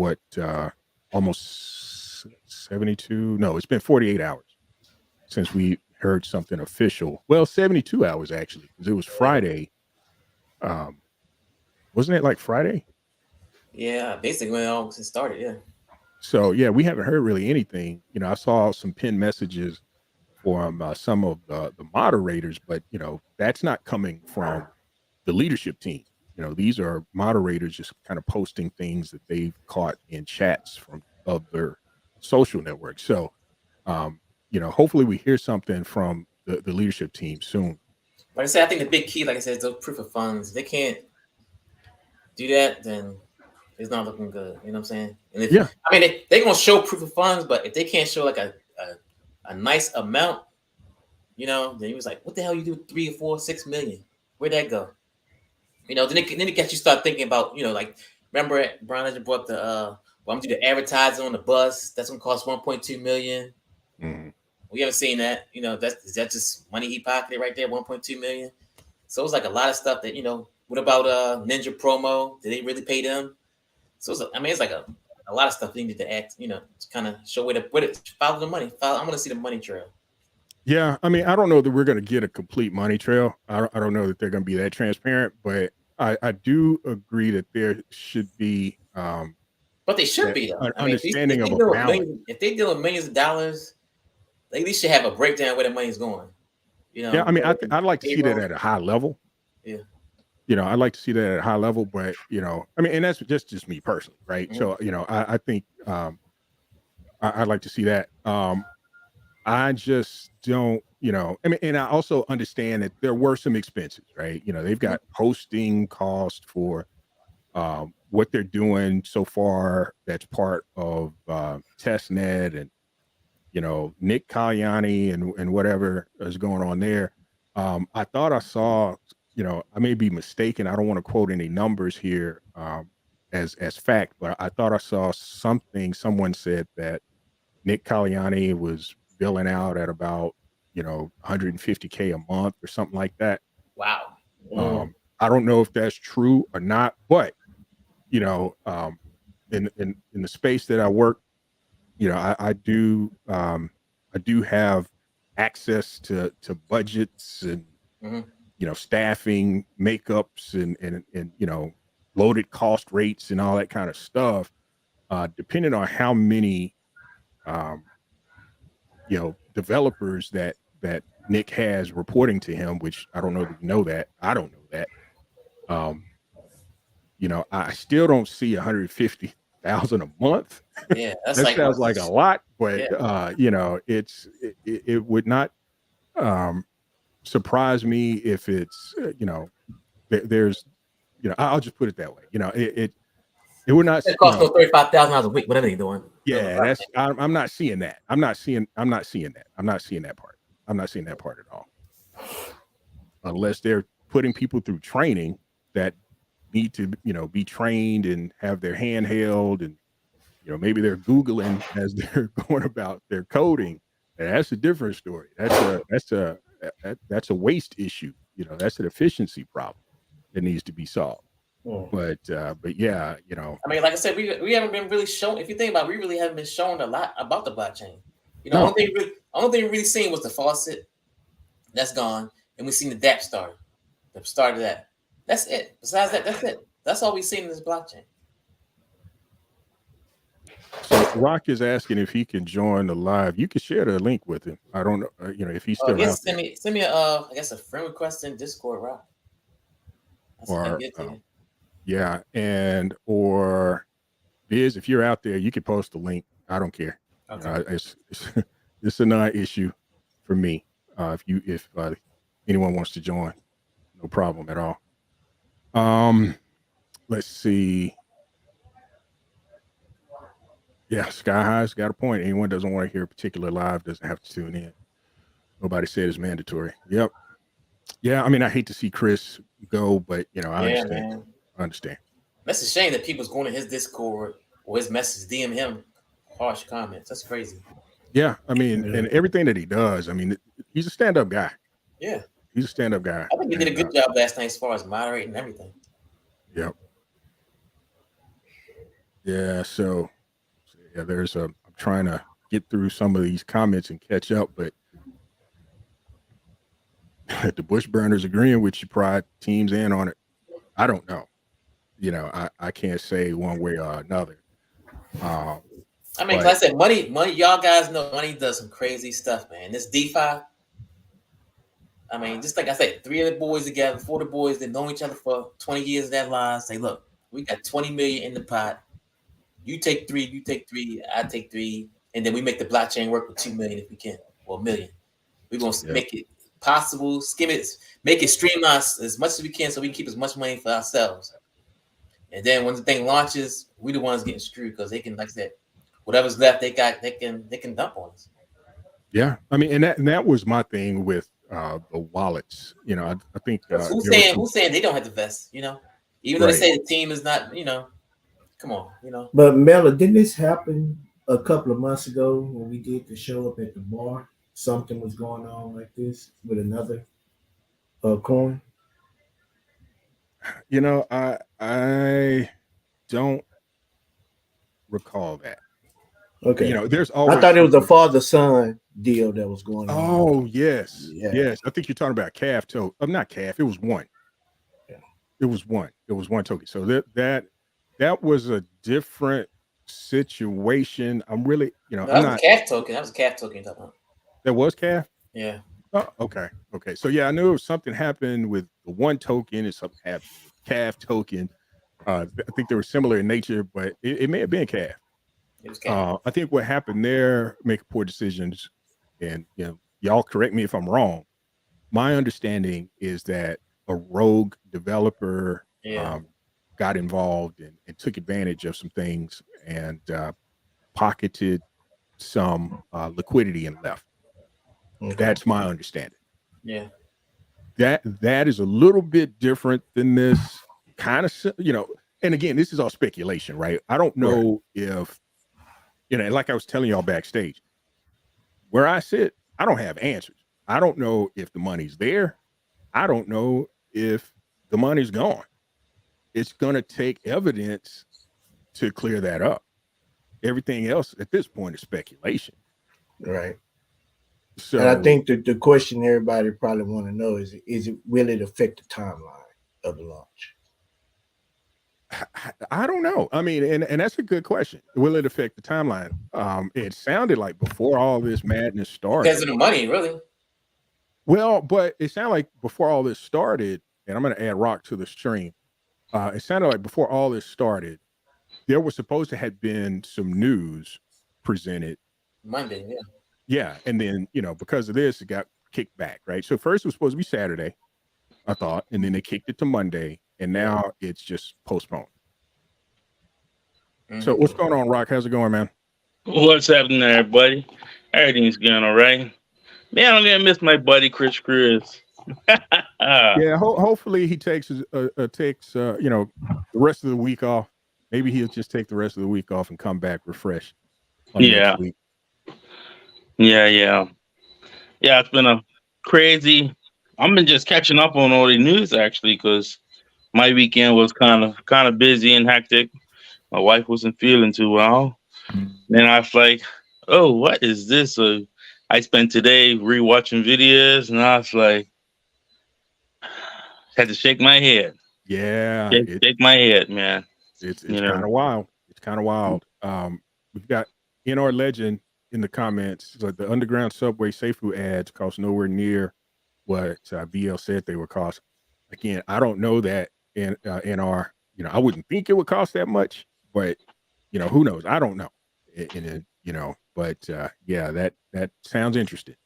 almost 72. No, it's been 48 hours since we heard something official. Well, 72 hours actually, because it was Friday. Wasn't it like Friday? yeah, basically when it all started, yeah. So yeah, we haven't heard really anything. I saw some pinned messages from some of the moderators, but that's not coming from the leadership team. These are moderators just kind of posting things that they've caught in chats from other social networks. So hopefully we hear something from the leadership team soon. Like I said, I think the big key, like I said, is those proof of funds. If they can't do that, then it's not looking good. You know what I'm saying? And Yeah. I mean, they're gonna show proof of funds, but if they can't show like a nice amount, then he was like, "What the hell you do with 3 or 4, 6 million? Where'd that go?" Then it gets you start thinking about, like, remember Brian Legend brought the well, I'm gonna do the advertising on the bus. That's gonna cost 1.2 million. Mm-hmm. We haven't seen that. Is that just money he pocketed right there, 1.2 million? So it's like a lot of stuff that, what about Ninja promo? Did they really pay them? So it's like a lot of stuff they need to act, to kind of show where to follow the money. I want to see the money trail. Yeah, I mean, I don't know that we're going to get a complete money trail. I don't know that they're going to be that transparent, but I do agree that there should be. But they should be, though. An I mean, understanding of a balance. If they deal with millions of dollars, they at least should have a breakdown where the money's going. Yeah, I mean, I'd like to see that at a high level. Yeah. I'd like to see that at a high level, but I mean, and that's just me personally, right? Mm-hmm. So I think I'd like to see that. I just don't, I mean, and I also understand that there were some expenses, right? They've got hosting cost for what they're doing so far. That's part of testnet and, Nick Kalyani and whatever is going on there. I thought I saw, I may be mistaken. I don't want to quote any numbers here as fact, but I thought I saw someone said that Nick Kalyani was billing out at about, $150K a month or something like that. Wow. I don't know if that's true or not, but you know, in the space that I work, you know, I do have access to budgets and Mhm. you know staffing, makeups, and you know loaded cost rates and all that kind of stuff. Depending on how many um, you know developers that Nick has reporting to him, which I don't know that you know that. I don't know that. Um, you know, I still don't see 150,000 a month. Yeah, that's That like what. sounds like a lot, but Yeah, you know, it would not surprise me if it's you know there's you know I'll just put it that way. You know, it would not it you costs know no $35,000 a week. Whatever they're doing. yeah that's I'm not seeing that. I'm not seeing that. I'm not seeing that part. I'm not seeing that part at all. Unless they're putting people through training that need to you know be trained and have their hand held and you know maybe they're googling as they're going about their coding and that's a different story. That's a waste issue. You know, that's an efficiency problem that needs to be solved. But yeah, you know, I mean, like I said, we haven't been really shown. If you think about it, we really haven't been shown a lot about the blockchain. You know, no, only thing we really seen was the faucet. That's gone. And we seen the DApp start. The start of that. That's it. Besides that, that's it. That's all we've seen in this blockchain. so Rock is asking if he can join the live. You can share the link with him. I don't know, you know, if he's still out there. Send me a I guess a friend request in Discord, Rock. Or yeah, and or Biz, if you're out there, you can post the link. I don't care. Okay. You know, it's a non-issue for me. If anyone wants to join, no problem at all. Let's see. Yeah, Sky High's got a point. Anyone doesn't want to hear a particular live doesn't have to tune in. Nobody said it's mandatory. Yep. Yeah, I mean, I hate to see Chris go, but you know, I understand. Man. I understand. That's a shame that people's going to his Discord or his message, DM him harsh comments. That's crazy. Yeah, I mean, and everything that he does, I mean, he's a stand-up guy. Yeah. He's a stand-up guy. I think he did a good job last night as far as moderating everything. Yep. Yeah, so yeah, I'm trying to get through some of these comments and catch up, but the Bush burners agreeing with you, Pride teams in on it. I don't know. You know, I can't say one way or another. I mean, like I said, money, y'all guys know money does some crazy stuff, man. This DeFi, I mean, just like I said, 3 of the boys together, 4 of the boys that know each other for 20 years of their lives. Say, look, we got 20 million in the pot. You take 3, I take 3, and then we make the blockchain work with 2 million if we can, or $1 million. We're gonna make it possible, skim it, make it streamlined as much as we can, so we can keep as much money for ourselves. And then when the thing launches, we the ones getting screwed because they can, like I said, whatever's left, they can dump on us. Yeah, I mean, and that was my thing with the wallets. You know, I think who's saying they don't have to vest? You know, even though they say the team is not. You know, come on, you know. But Mela, didn't this happen a couple of months ago when we did the show up at the bar? Something was going on like this with another coin. You know, I don't recall that. Okay. You know, there's always. I thought it was a father-son deal that was going on. Oh yes, yes. I think you're talking about calf token. Not calf. It was one. Yeah. It was one. It was one token. So that was a different situation. I'm really, you know, that was a calf token. That was a calf token. That was calf. Yeah. Oh, okay. Okay. So yeah, I knew something happened with the one token and something happened with calf token. I think they were similar in nature, but it may have been calf. It was calf. I think what happened there, making poor decisions, and you know, y'all correct me if I'm wrong. My understanding is that a rogue developer got involved and took advantage of some things and pocketed some liquidity and left. Okay. That's my understanding. Yeah. That is a little bit different than this kind of, you know, and again, this is all speculation, right? I don't know if, you know, like I was telling y'all backstage, where I sit, I don't have answers. I don't know if the money's there. I don't know if the money's gone. it's going to take evidence to clear that up. Everything else at this point is speculation. Right. So And I think that the question everybody probably want to know is it will it affect the timeline of the launch? I don't know. I mean, and that's a good question. Will it affect the timeline? It sounded like before all this madness started. Because of the money, really. Well, but it sounded like before all this started, and I'm going to add rock to the stream. It sounded like before all this started, there was supposed to have been some news presented Monday, yeah. Yeah, and then because of this, it got kicked back, right? So first it was supposed to be Saturday, I thought, and then they kicked it to Monday, and now it's just postponed. So what's going on, Rock? How's it going, man? What's happening, everybody? Everything's going all right. Man, I'm gonna miss my buddy Chris. Yeah, hopefully he takes the rest of the week off. Maybe he'll just take the rest of the week off and come back refreshed. Yeah. Yeah. It's been a crazy. I've been just catching up on all the news actually, because my weekend was kind of busy and hectic. My wife wasn't feeling too well. Then I was like, oh, what is this? So I spent today rewatching videos, and I was like, had to shake my head. Yeah, shake my head, man. It's kind of wild. It's kind of wild. We've got NR Legend in the comments. Like the underground subway safe food ads cost nowhere near what BL said they would cost. Again, I don't know that in NR. I wouldn't think it would cost that much, but who knows? I don't know. But that sounds interesting.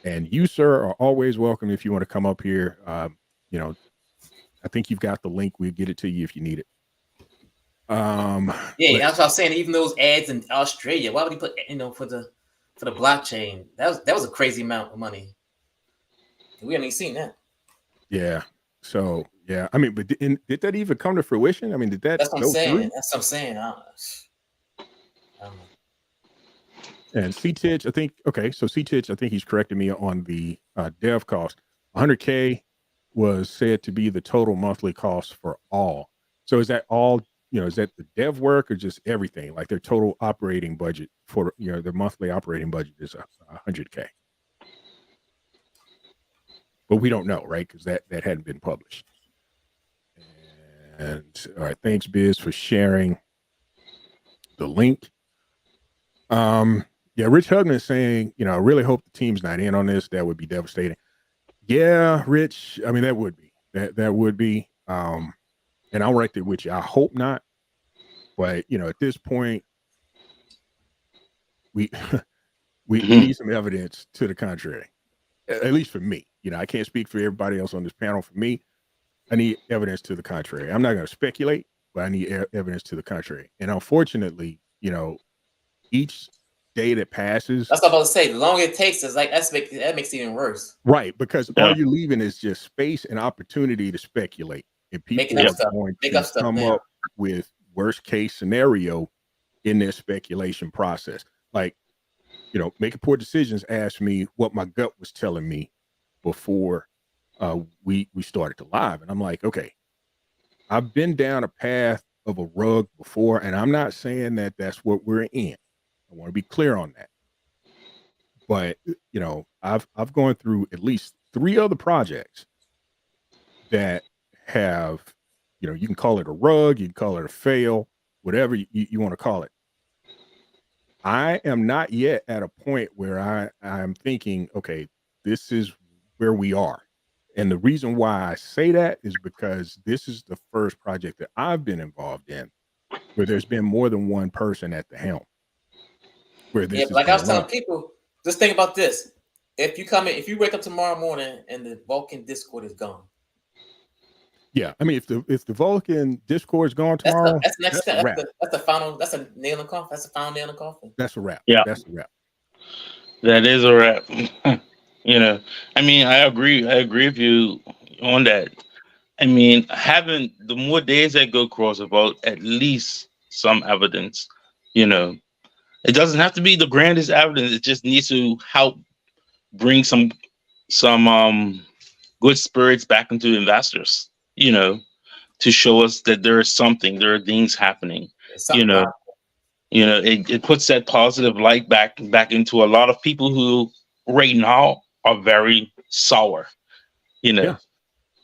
And you, sir, are always welcome if you want to come up here. I think you've got the link. We'll get it to you if you need it. That's what I was saying. Even those ads in Australia, why would he put for the blockchain? That was a crazy amount of money. We haven't even seen that. Yeah. So yeah, I mean, but did that even come to fruition? I mean, did that? That's what I'm saying. Through? That's what I'm saying. I don't know. And C-Titch, I think. Okay, so C-Titch, I think he's correcting me on the dev cost. 100K was said to be the total monthly cost for all. So is that all? Is that the dev work or just everything? Like their total operating budget for their monthly operating budget is 100K. But we don't know, right? Because that hadn't been published. And all right, thanks, Biz, for sharing the link. Rich Hugman is saying, I really hope the team's not in on this. That would be devastating. Yeah, Rich. I mean, that would be. That would be. And I'll write it with you. I hope not. But at this point, we need some evidence to the contrary. At least for me. I can't speak for everybody else on this panel. For me, I need evidence to the contrary. I'm not going to speculate, but I need evidence to the contrary. And unfortunately, each day that passes. That's what I was about to say. The longer it takes, it's like that makes it even worse. Right, because all you're leaving is just space and opportunity to speculate. And people are going to come up with worst case scenario in their speculation process. Like, making poor decisions asked me what my gut was telling me before we started to live. And I'm like, okay, I've been down a path of a rug before, and I'm not saying that that's what we're in. I want to be clear on that. But, I've gone through at least 3 other projects that have, you can call it a rug, you can call it a fail, whatever you want to call it. I am not yet at a point where I'm thinking, okay, this is where we are. And the reason why I say that is because this is the first project that I've been involved in where there's been more than one person at the helm. Like I was telling people, just think about this. If you wake up tomorrow morning and the Vulcan Discord is gone. Yeah, I mean, if the Vulcan Discord is gone tomorrow, that's next step. That's the final. That's a nail in the coffin. That's the final nail in the coffin. That's a wrap. Yeah, that's a wrap. That is a wrap. I mean, I agree with you on that. I mean, having the more days that go across about at least some evidence, it doesn't have to be the grandest evidence. It just needs to help bring some good spirits back into investors. to show us that there is something, there are things happening. You know, it puts that positive light back into a lot of people who right now are very sour. You know, Yeah.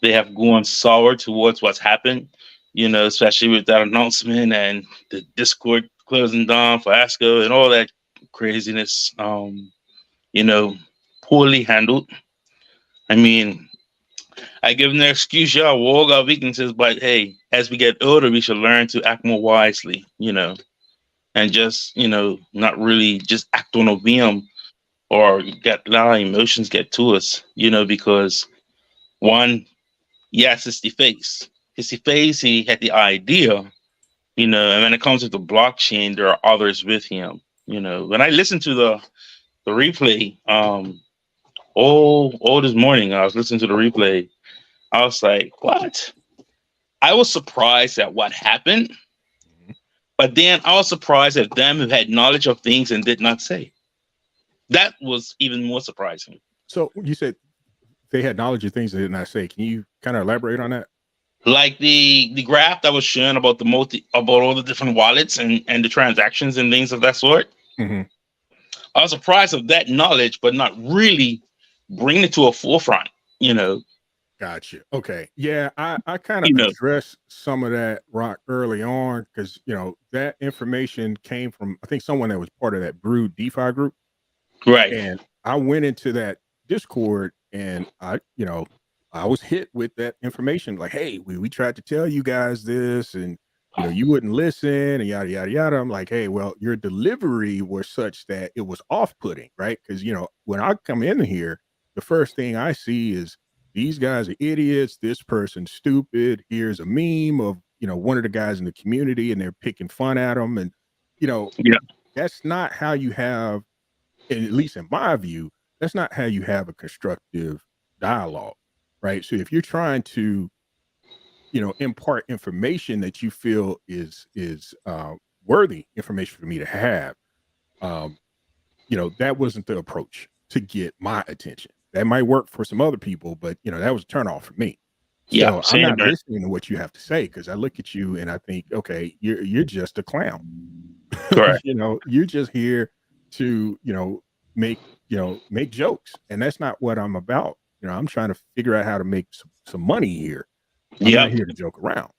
they have gone sour towards what's happened. You know, especially with that announcement and the Discord closing down for ASCO and all that craziness. You know, poorly handled. I mean, I give them the excuse, yeah, we all got weaknesses, but hey, as we get older, we should learn to act more wisely, you know, and just, you know, not really just act on a whim or let our emotions get to us, you know, because one, yes, it's the face. It's the face, he had the idea, you know, and when it comes to the blockchain, there are others with him, you know. When I listened to the replay, all this morning, I was listening to the replay. I was like, what? I was surprised at what happened, but then I was surprised at them who had knowledge of things and did not say. That was even more surprising. So you said they had knowledge of things they did not say. Can you kind of elaborate on that? Like the graph that was shown about about all the different wallets and the transactions and things of that sort. Mm-hmm. I was surprised of that knowledge, but not really bring it to a forefront, you know. Gotcha. Okay. Yeah, I kind of addressed some of that, Rock, early on, because, you know, that information came from, I think, someone that was part of that Brood DeFi group. Right. And I went into that Discord and I was hit with that information. Like, hey, we tried to tell you guys this and, you know, you wouldn't listen and yada, yada, yada. I'm like, hey, well, your delivery was such that it was off-putting, right? Because, you know, when I come in here, the first thing I see is, these guys are idiots. This person's stupid. Here's a meme of, you know, one of the guys in the community and they're picking fun at them. And, you know, that's not how you have, at least in my view, that's not how you have a constructive dialogue, right? So if you're trying to, you know, impart information that you feel is worthy information for me to have, you know, that wasn't the approach to get my attention. That might work for some other people, but, you know, that was a turn off for me. Yeah, so I'm not listening to what you have to say because I look at you and I think, okay, you're just a clown. Correct. You know, you're just here to, you know, make jokes, and that's not what I'm about. You know, I'm trying to figure out how to make some money here. I'm not here to joke around.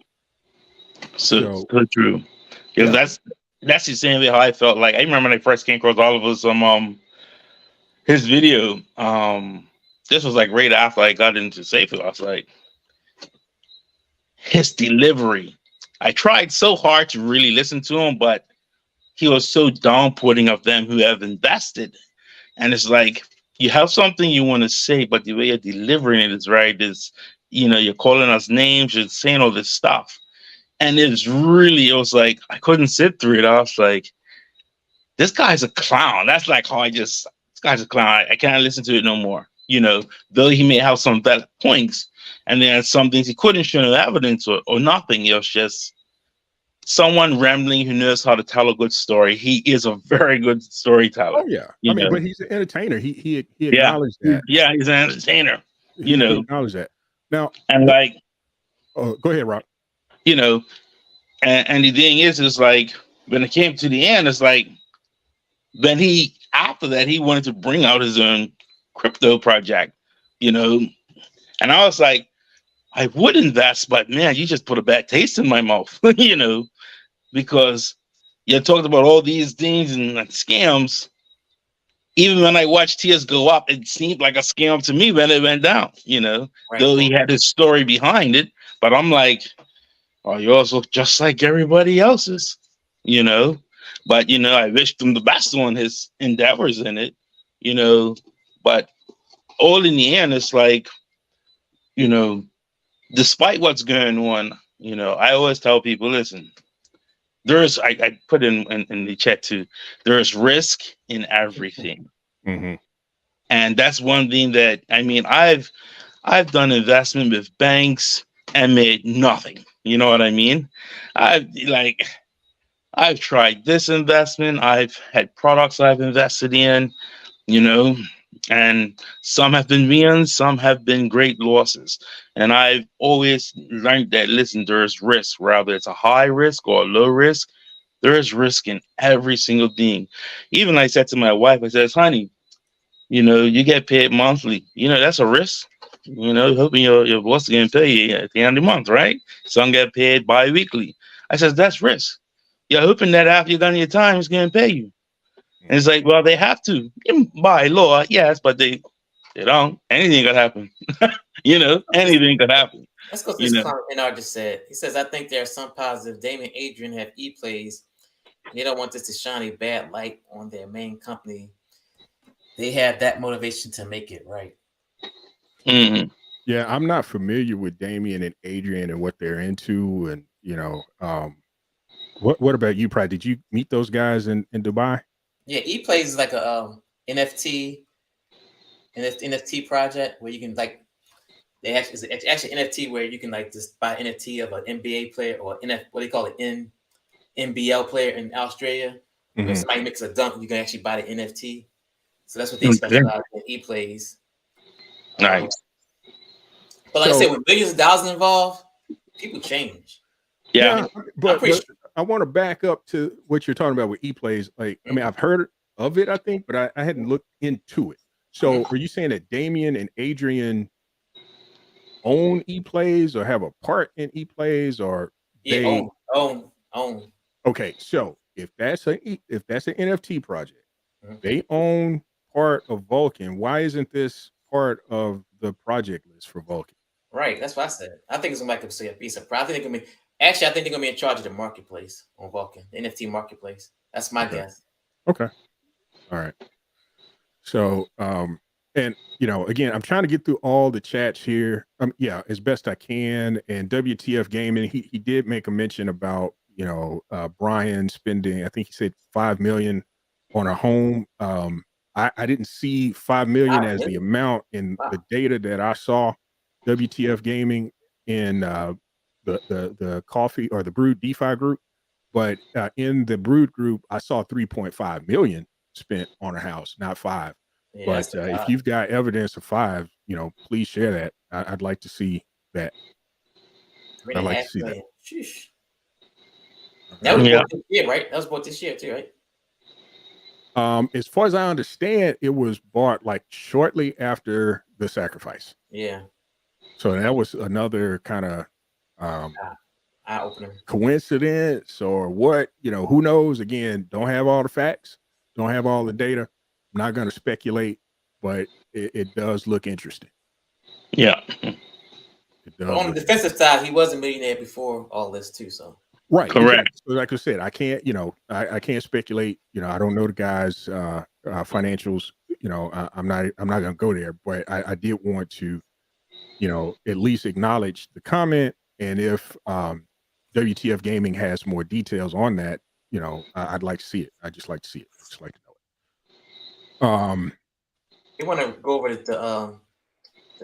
So true. Because that's the same way how I felt. Like I remember when I first came across all of us his video. This was like right after I got into Safe. I was like, his delivery. I tried so hard to really listen to him, but he was so downputting of them who have invested. And it's like, you have something you want to say, but the way you're delivering it is right. Is, you know, you're calling us names, you're saying all this stuff. And it was like, I couldn't sit through it. I was like, this guy's a clown. That's like how this guy's a clown. I can't listen to it no more. You know, though he may have some valid points, and there are some things he couldn't show no evidence or nothing. It was just someone rambling who knows how to tell a good story. He is a very good storyteller. Oh yeah, I mean, but he's an entertainer. He acknowledged that. Yeah, he's an entertainer. You know, he acknowledged that. Now, and like, oh, go ahead, Rob. You know, and the thing is like when it came to the end, it's like then after that he wanted to bring out his own crypto project, you know, and I was like, I would invest, but man, you just put a bad taste in my mouth, you know, because you talked about all these things and scams. Even when I watched tears go up, it seemed like a scam to me when it went down, you know, though he had his story behind it. But I'm like, oh, yours look just like everybody else's, you know. But, you know, I wished him the best on his endeavors in it, you know. But all in the end, it's like, you know, despite what's going on, you know, I always tell people, listen, I put in the chat too, there's risk in everything. Mm-hmm. And that's one thing that, I mean, I've done investment with banks and made nothing. You know what I mean? I've tried this investment. I've had products I've invested in, you know, And some have been wins, some have been great losses. And I've always learned that, listen, there's risk, whether it's a high risk or a low risk, there is risk in every single thing. Even I said to my wife, I says, honey, you get paid monthly. That's a risk. Hoping your boss is going to pay you at the end of the month, right? Some get paid bi-weekly. I says, that's risk. You're hoping that after you're done your time, it's going to pay you. And it's like, well, they have to. By law, yes, but they don't. Anything could happen. Anything could happen. Let's go to this comment Bernard just said. He says, I think there are some positive. Damon and Adrian have E-plays. And they don't want this to shine a bad light on their main company. They have that motivation to make it right. Mm-hmm. Yeah, I'm not familiar with Damien and Adrian and what they're into. And, what about you, Pride? Did you meet those guys in Dubai? Yeah, E-plays is like a NFT project where you can it's actually NFT where you can just buy NFT of an NBA player or what they call it, NBL player in Australia. Mm-hmm. When somebody makes a dunk, you can actually buy the NFT. So that's what they specialize in, E-plays. Nice. But like I said, with millions of dollars involved, people change. Yeah. But I want to back up to what you're talking about with E-plays. I mean, I've heard of it, I think, but I hadn't looked into it. So are you saying that Damien and Adrian own E-plays or have a part in E-plays, or own? Okay, so if that's an NFT project, they own part of Vulcan. Why isn't this part of the project list for Vulcan? Right, that's what I said. I think it's gonna be a piece of pride. I think they're gonna be in charge of the marketplace on Vulcan, the NFT marketplace. That's my guess. Okay. All right. So, and again, I'm trying to get through all the chats here. As best I can. And WTF Gaming, he did make a mention about Brian spending, I think he said $5 million on a home. I didn't see $5 million as the amount in the data that I saw. WTF Gaming in the coffee or the Brood DeFi group, but in the Brood group, I saw 3.5 million spent on a house, not 5. Yeah, but if you've got evidence of 5, please share that. I'd like to see that. I'd like to see that. Sheesh. That was bought this year, right? That was bought this year too, right? As far as I understand, it was bought shortly after the sacrifice. Yeah. So that was another kind of eye-opener coincidence or what? Who knows? Again, don't have all the facts, don't have all the data. I'm not going to speculate, but it does look interesting. Yeah. On the defensive side, he was a millionaire before all this too. So right, correct. Exactly. So like I said, I can't, I can't speculate. I don't know the guy's financials. I'm not going to go there, but I did want to, at least acknowledge the comment. And if WTF Gaming has more details on that, I'd like to see it. I'd just like to see it. I'd just like to know it. You want to go over the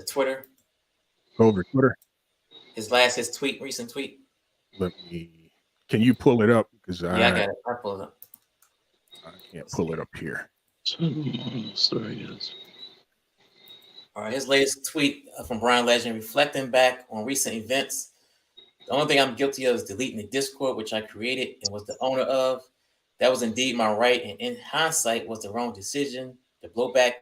Twitter? Go over to Twitter. His recent tweet. Can you pull it up? Because I got it. I pulled it up. I can't pull it up here. Story is. All right, his latest tweet from Brian Legend, reflecting back on recent events. The only thing I'm guilty of is deleting the Discord, which I created and was the owner of. That was indeed my right, and in hindsight, was the wrong decision. The blowback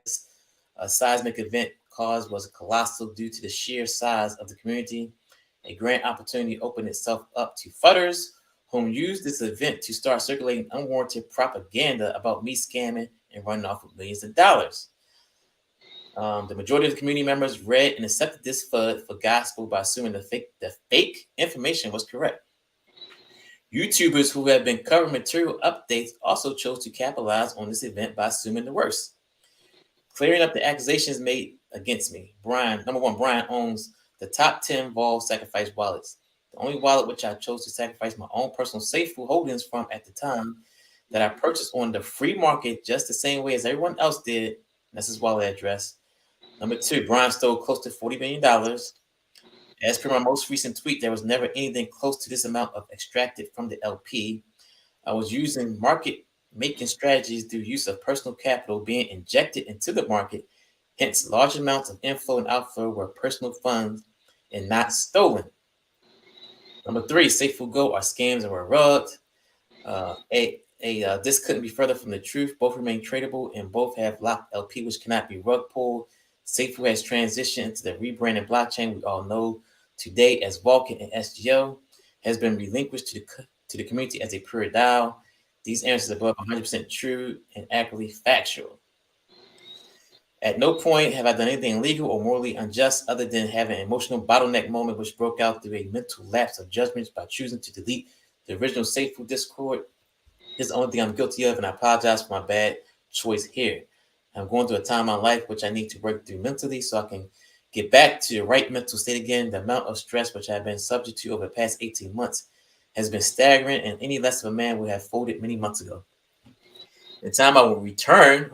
a seismic event caused was colossal due to the sheer size of the community. A grand opportunity opened itself up to fudders whom used this event to start circulating unwarranted propaganda about me scamming and running off with millions of dollars. The majority of the community members read and accepted this FUD for gospel by assuming the fake information was correct. YouTubers who have been covering material updates also chose to capitalize on this event by assuming the worst. Clearing up the accusations made against me. Number one, Brian owns the top 10 Vol sacrifice wallets. The only wallet which I chose to sacrifice my own personal SafeFu holdings from at the time that I purchased on the free market just the same way as everyone else did. That's his wallet address. Number two, Brian stole close to $40 million. As per my most recent tweet, there was never anything close to this amount of extracted from the LP. I was using market making strategies through use of personal capital being injected into the market Hence, large amounts of inflow and outflow were personal funds and not stolen. Number 3, Safe Will Go are scams and were rugged. This couldn't be further from the truth. Both remain tradable and both have locked LP, which cannot be rug pulled. Safeway has transitioned into the rebranded blockchain we all know today as Vulcan, and SGO has been relinquished to the community as a pure DAO. These answers are above 100% true and accurately factual. At no point have I done anything illegal or morally unjust other than having an emotional bottleneck moment which broke out through a mental lapse of judgments by choosing to delete the original Safeway Discord. This is the only thing I'm guilty of, and I apologize for my bad choice here. I'm going through a time in my life which I need to work through mentally so I can get back to the right mental state again. The amount of stress which I've been subject to over the past 18 months has been staggering, and any less of a man would have folded many months ago. The time I will return,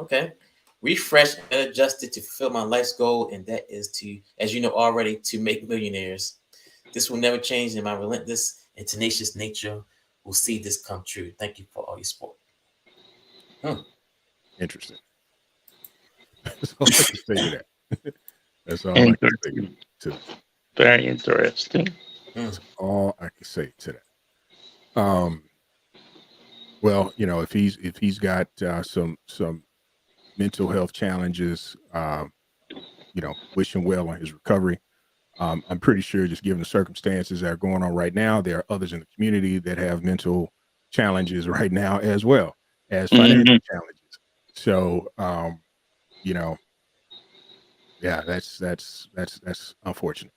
refresh and adjusted to fulfill my life's goal, and that is to, as you know already, to make millionaires. This will never change, and my relentless and tenacious nature will see this come true. Thank you for all your support. Interesting. That's all I can say to that. That's all I can say to that. Very interesting. That's all I can say to that. Well, if he's got some mental health challenges, wish him well on his recovery. I'm pretty sure, just given the circumstances that are going on right now, there are others in the community that have mental challenges right now, as well as financial challenges. So, yeah, that's unfortunate.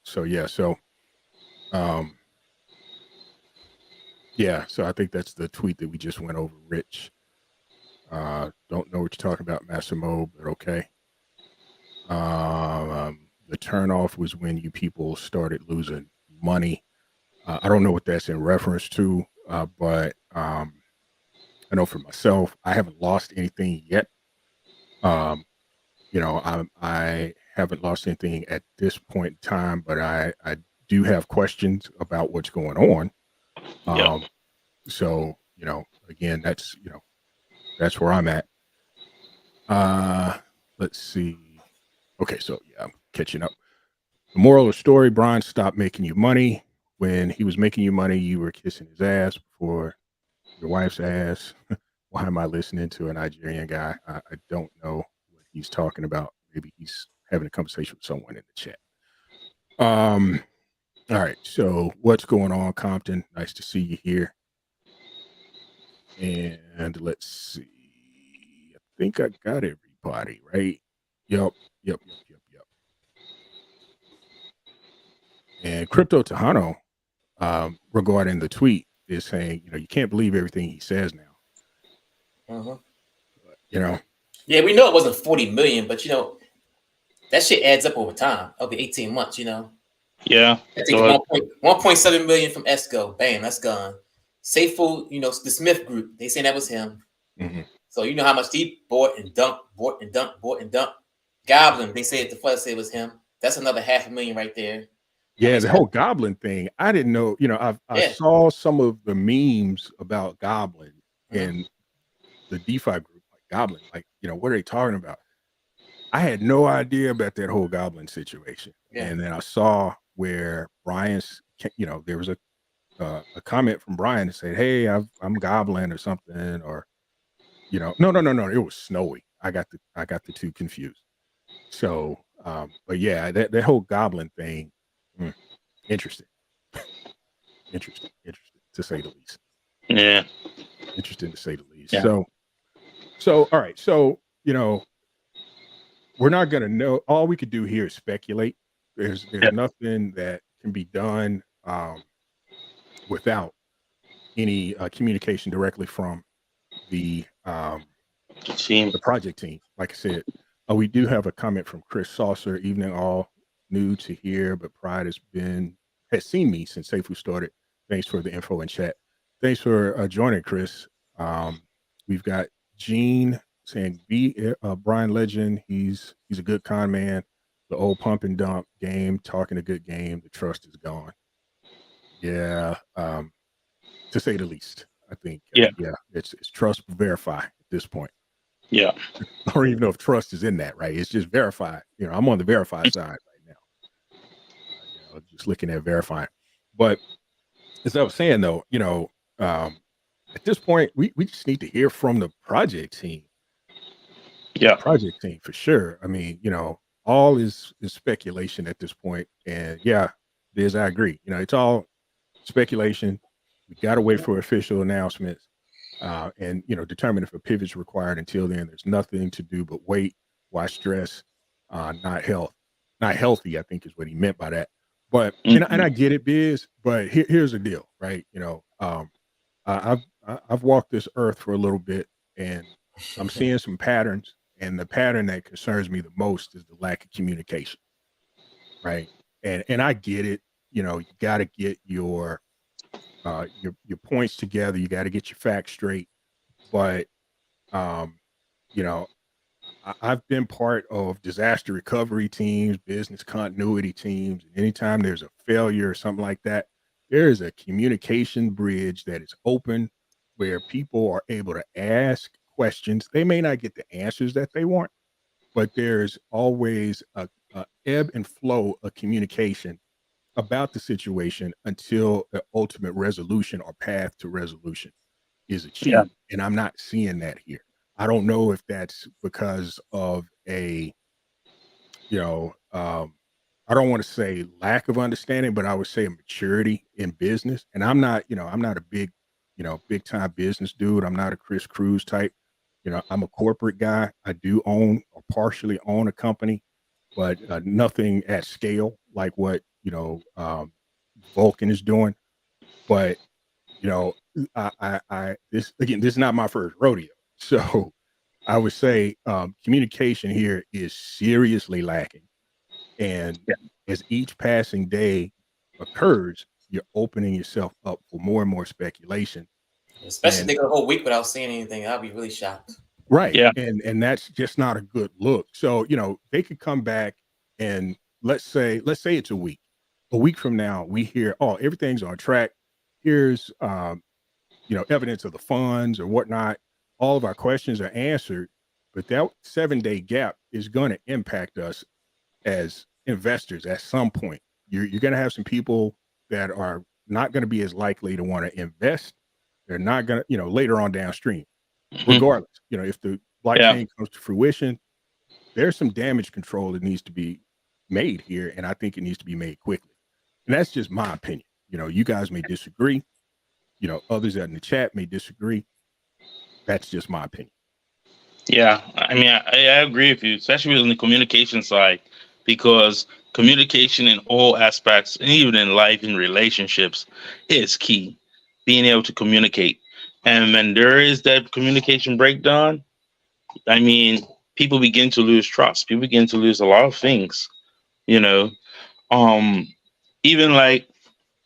So yeah, so I think that's the tweet that we just went over, Rich. Don't know what you're talking about, Massimo, but okay. The turnoff was when you people started losing money. I don't know what that's in reference to, but I know for myself, I haven't lost anything yet. I haven't lost anything at this point in time, but I do have questions about what's going on. So, again, that's where I'm at. Let's see. Okay, so yeah, I'm catching up. The moral of the story: Brian stopped making you money. When he was making you money, you were kissing his ass before your wife's ass. Why am I listening to a Nigerian guy? I don't know what he's talking about. Maybe he's having a conversation with someone in the chat. All right. So what's going on, Compton? Nice to see you here. And let's see. I think I got everybody, right? Yep. And Crypto Tejano, regarding the tweet, is saying, you can't believe everything he says now. Yeah, we know it wasn't 40 million, but that shit adds up over time, over 18 months. Yeah. I think 1.7 million from Esco. Bam, that's gone. Safeful, the Smith group, they saying that was him. Mm-hmm. So you know how much he bought and dumped. Goblin, they say the flood say it was him. That's another 500,000 right there. Yeah, the whole Goblin thing. I didn't know. I saw some of the memes about Goblin and the DeFi group, like Goblin. Like, what are they talking about? I had no idea about that whole Goblin situation. Yeah. And then I saw where Brian's, there was a comment from Brian that said, "Hey, I'm Goblin or something," or no, it was Snowy. I got the two confused. So, but yeah, that whole Goblin thing, interesting to say the least. Yeah, interesting to say the least. Yeah. So all right, so we're not gonna know. All we could do here is speculate. There's nothing that can be done without any communication directly from the project team. Like I said, we do have a comment from Chris Saucer. Evening all, new to here, but Pride has seen me since Safeway started. Thanks for the info in chat. Thanks for joining, Chris. We've got Gene saying, Brian Legend. He's a good con man. The old pump and dump game, talking a good game. The trust is gone. Yeah, to say the least. I think. It's trust verify at this point. Yeah. I don't even know if trust is in that, right? It's just verified. You know, I'm on the verified side right now. You know, just looking at verifying. But as I was saying, though, you know, at this point, we just need to hear from the project team. Yeah. Project team for sure. I mean, you know, all is speculation at this point. And yeah, I agree. You know, it's all speculation. We got to wait for official announcements, and you know, determine if a pivot's required. Until then, there's nothing to do but wait. Why stress? Not healthy. I think is what he meant by that. But and I get it, Biz. But here's the deal, right? You know, I've walked this earth for a little bit, and I'm seeing some patterns. And the pattern that concerns me the most is the lack of communication, right? And I get it. You know, you got to get your points together. You got to get your facts straight. But you know, I've been part of disaster recovery teams, business continuity teams. And anytime there's a failure or something like that, there is a communication bridge that is open where people are able to ask questions. They may not get the answers that they want, but there's always a ebb and flow of communication about the situation until the ultimate resolution or path to resolution is Yeah. achieved. And I'm not seeing that here. I don't know if that's because of a, you know, I don't want to say lack of understanding, but I would say a maturity in business. And I'm not, you know, I'm not a big, you know, big time business dude. I'm not a Chris Cruz type. You know, I'm a corporate guy. I do own or partially own a company, but nothing at scale like what, you know, Vulcan is doing. But, you know, this is not my first rodeo. So I would say communication here is seriously lacking. And Yeah. as each passing day occurs, you're opening yourself up for more and more speculation. Especially if And they go a whole week without seeing anything, I'll be really shocked. right. Yeah. And that's just not a good look. So, you know, they could come back and let's say it's a week. A week from now, we hear, oh, everything's on track. Here's you know, evidence of the funds or whatnot. All of our questions are answered, but that 7-day gap is going to impact us as investors at some point. You're going to have some people that are not going to be as likely to want to invest. They're not going to, you know, later on downstream, regardless, you know, if the blockchain comes to fruition, there's some damage control that needs to be made here. And I think it needs to be made quickly. And that's just my opinion. You know, you guys may disagree. You know, others in the chat may disagree. That's just my opinion. Yeah, I mean, I agree with you, especially on the communication side, because communication in all aspects, and even in life and relationships, is key. Being able to communicate, and when there is that communication breakdown, I mean, people begin to lose trust. People begin to lose a lot of things. You know, um, even like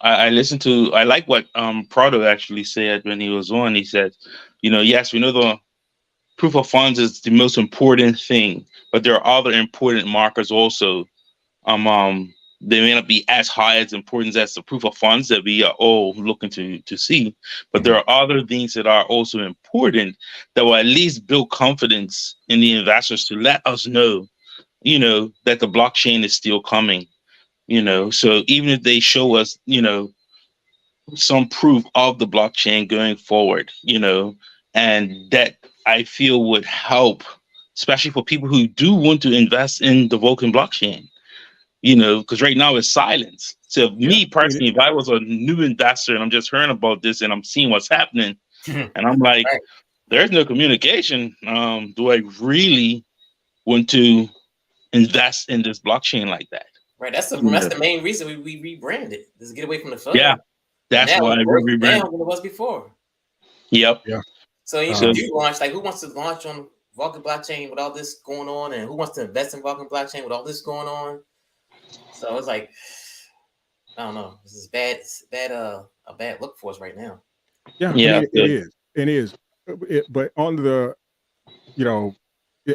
I like what Prado actually said when he was on. He said, you know, yes, we know the proof of funds is the most important thing, but there are other important markers also. They may not be as high as important as the proof of funds that we are all looking to see, but there are other things that are also important that will at least build confidence in the investors to let us know, you know, that the blockchain is still coming. You know, so even if they show us, you know, some proof of the blockchain going forward, you know, and that I feel would help, especially for people who do want to invest in the Vulcan blockchain, you know, because right now it's silence. So me personally, if I was a new investor and I'm just hearing about this and I'm seeing what's happening, and I'm like, Right. there's no communication. Do I really want to invest in this blockchain like that? Right. That's the main reason we rebranded. Is to get away from the FUD. Yeah. That's now why it's we worse rebranded. now than it was before. Yep. Yeah. So if you do launch, like who wants to launch on Vulcan blockchain with all this going on, and who wants to invest in Vulcan blockchain with all this going on? So it's like, I don't know. This is bad. It's bad. A bad look for us right now. Yeah. Yeah, I mean, it is. It is. But on the, you know,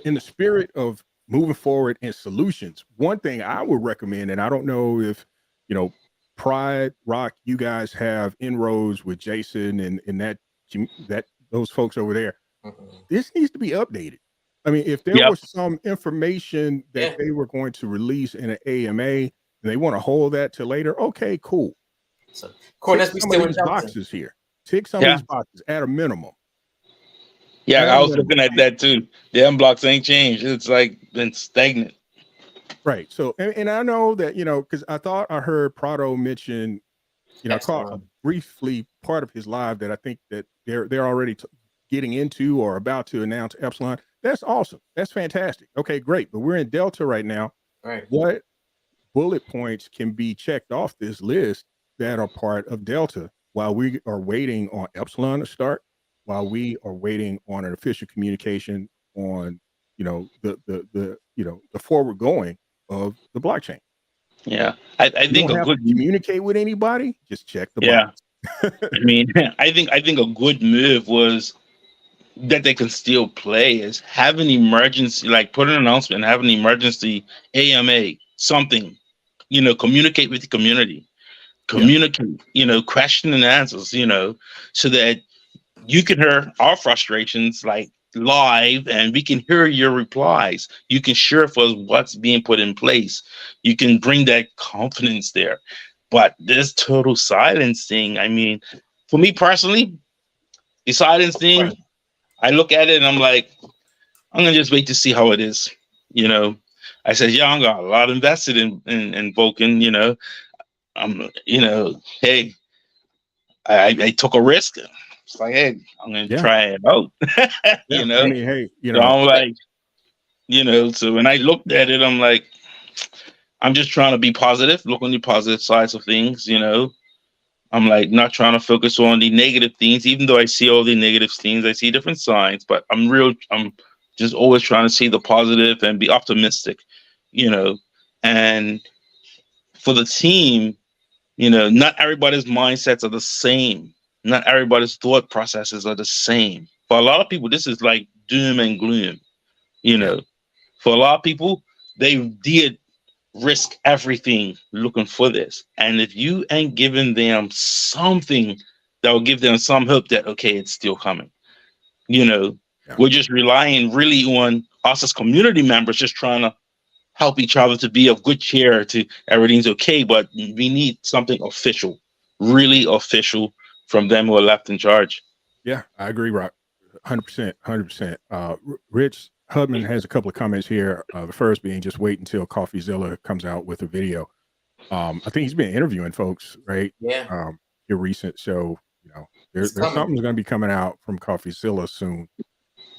in the spirit of moving forward in solutions, one thing I would recommend, and I don't know if, you know, Pride Rock, you guys have inroads with Jason and that those folks over there. Mm-hmm. This needs to be updated. I mean, if there Yep. was some information that Yeah. they were going to release in an AMA and they want to hold that to later, okay, cool. So Tick Cornette's be some still of in these Delta. boxes here. Tick some of Yeah. these boxes at a minimum. Yeah, At I a was minimum. looking at that too. The M blocks ain't changed. It's like been stagnant. Right. So, and I know that, because I thought I heard Prado mention, I caught Epsilon. briefly part of his live that I think that they're already getting into or about to announce Epsilon. That's awesome. That's fantastic. Okay, great. But we're in Delta right now. Right. What bullet points can be checked off this list that are part of Delta while we are waiting on Epsilon to start, while we are waiting on an official communication on, the forward going of the blockchain. Yeah, I You think don't a have good to communicate with anybody. Just check the yeah. box. I mean, I think a good move was that they can still play is have an emergency, like put an announcement and have an emergency AMA, something, communicate with the community, communicate, question and answers, so that you can hear our frustrations like live and we can hear your replies. You can share with us what's being put in place. You can bring that confidence there. But this total silence thing, I mean, for me personally, the silence thing, I look at it and I'm like, I'm gonna just wait to see how it is. I said, yeah, I got a lot invested in Vulcan, hey, I took a risk. It's like, hey, I'm gonna Yeah. try it out. Yeah. I mean, hey, So I'm like, so when I looked at it, I'm like, I'm just trying to be positive, look on the positive sides of things, I'm like not trying to focus on the negative things, even though I see all the negative things, I see different signs, but I'm just always trying to see the positive and be optimistic, and for the team, not everybody's mindsets are the same. Not everybody's thought processes are the same. For a lot of people, this is like doom and gloom, For a lot of people, they did risk everything looking for this. And if you ain't giving them something that will give them some hope that, okay, it's still coming, we're just relying really on us as community members, just trying to help each other to be of good cheer to everything's okay. But we need something official, really official from them who are left in charge. Yeah, I agree, Rock. 100%, 100%. Rich Hubman has a couple of comments here. The first being just wait until CoffeeZilla comes out with a video. I think he's been interviewing folks, right? Yeah. Here recent. So, there's something's going to be coming out from CoffeeZilla soon.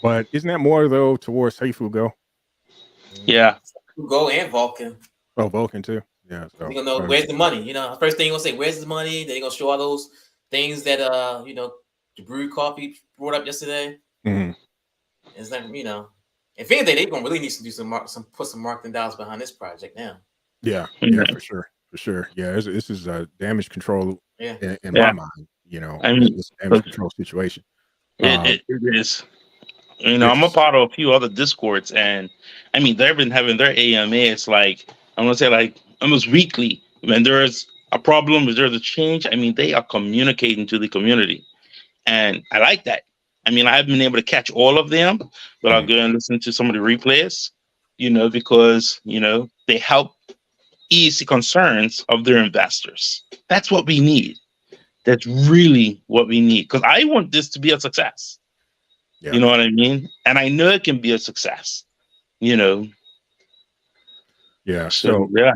But isn't that more though towards Seifu Go? Yeah. Go and Vulcan. Oh, Vulcan too. Yeah. So you're gonna know where's the money. First thing you're gonna say, where's the money? Then you're gonna show all those things that the brewed coffee brought up yesterday. Mm-hmm. It's like, if anything, they're gonna really need to do put some marketing dollars behind this project now. Yeah, for sure. Yeah, this is a damage control in my mind. I mean, it's a damage control situation. It is. I'm a part of a few other Discords, and I mean, they've been having their AMAs like, I'm gonna say like almost weekly. When there's a problem, if there's a change, I mean, they are communicating to the community, and I like that. I mean, I haven't been able to catch all of them, but I'll go and listen to some of the replays, because they help ease the concerns of their investors. That's what we need. That's really what we need, because I want this to be a success. Yeah. You know what I mean? And I know it can be a success, Yeah. So yeah.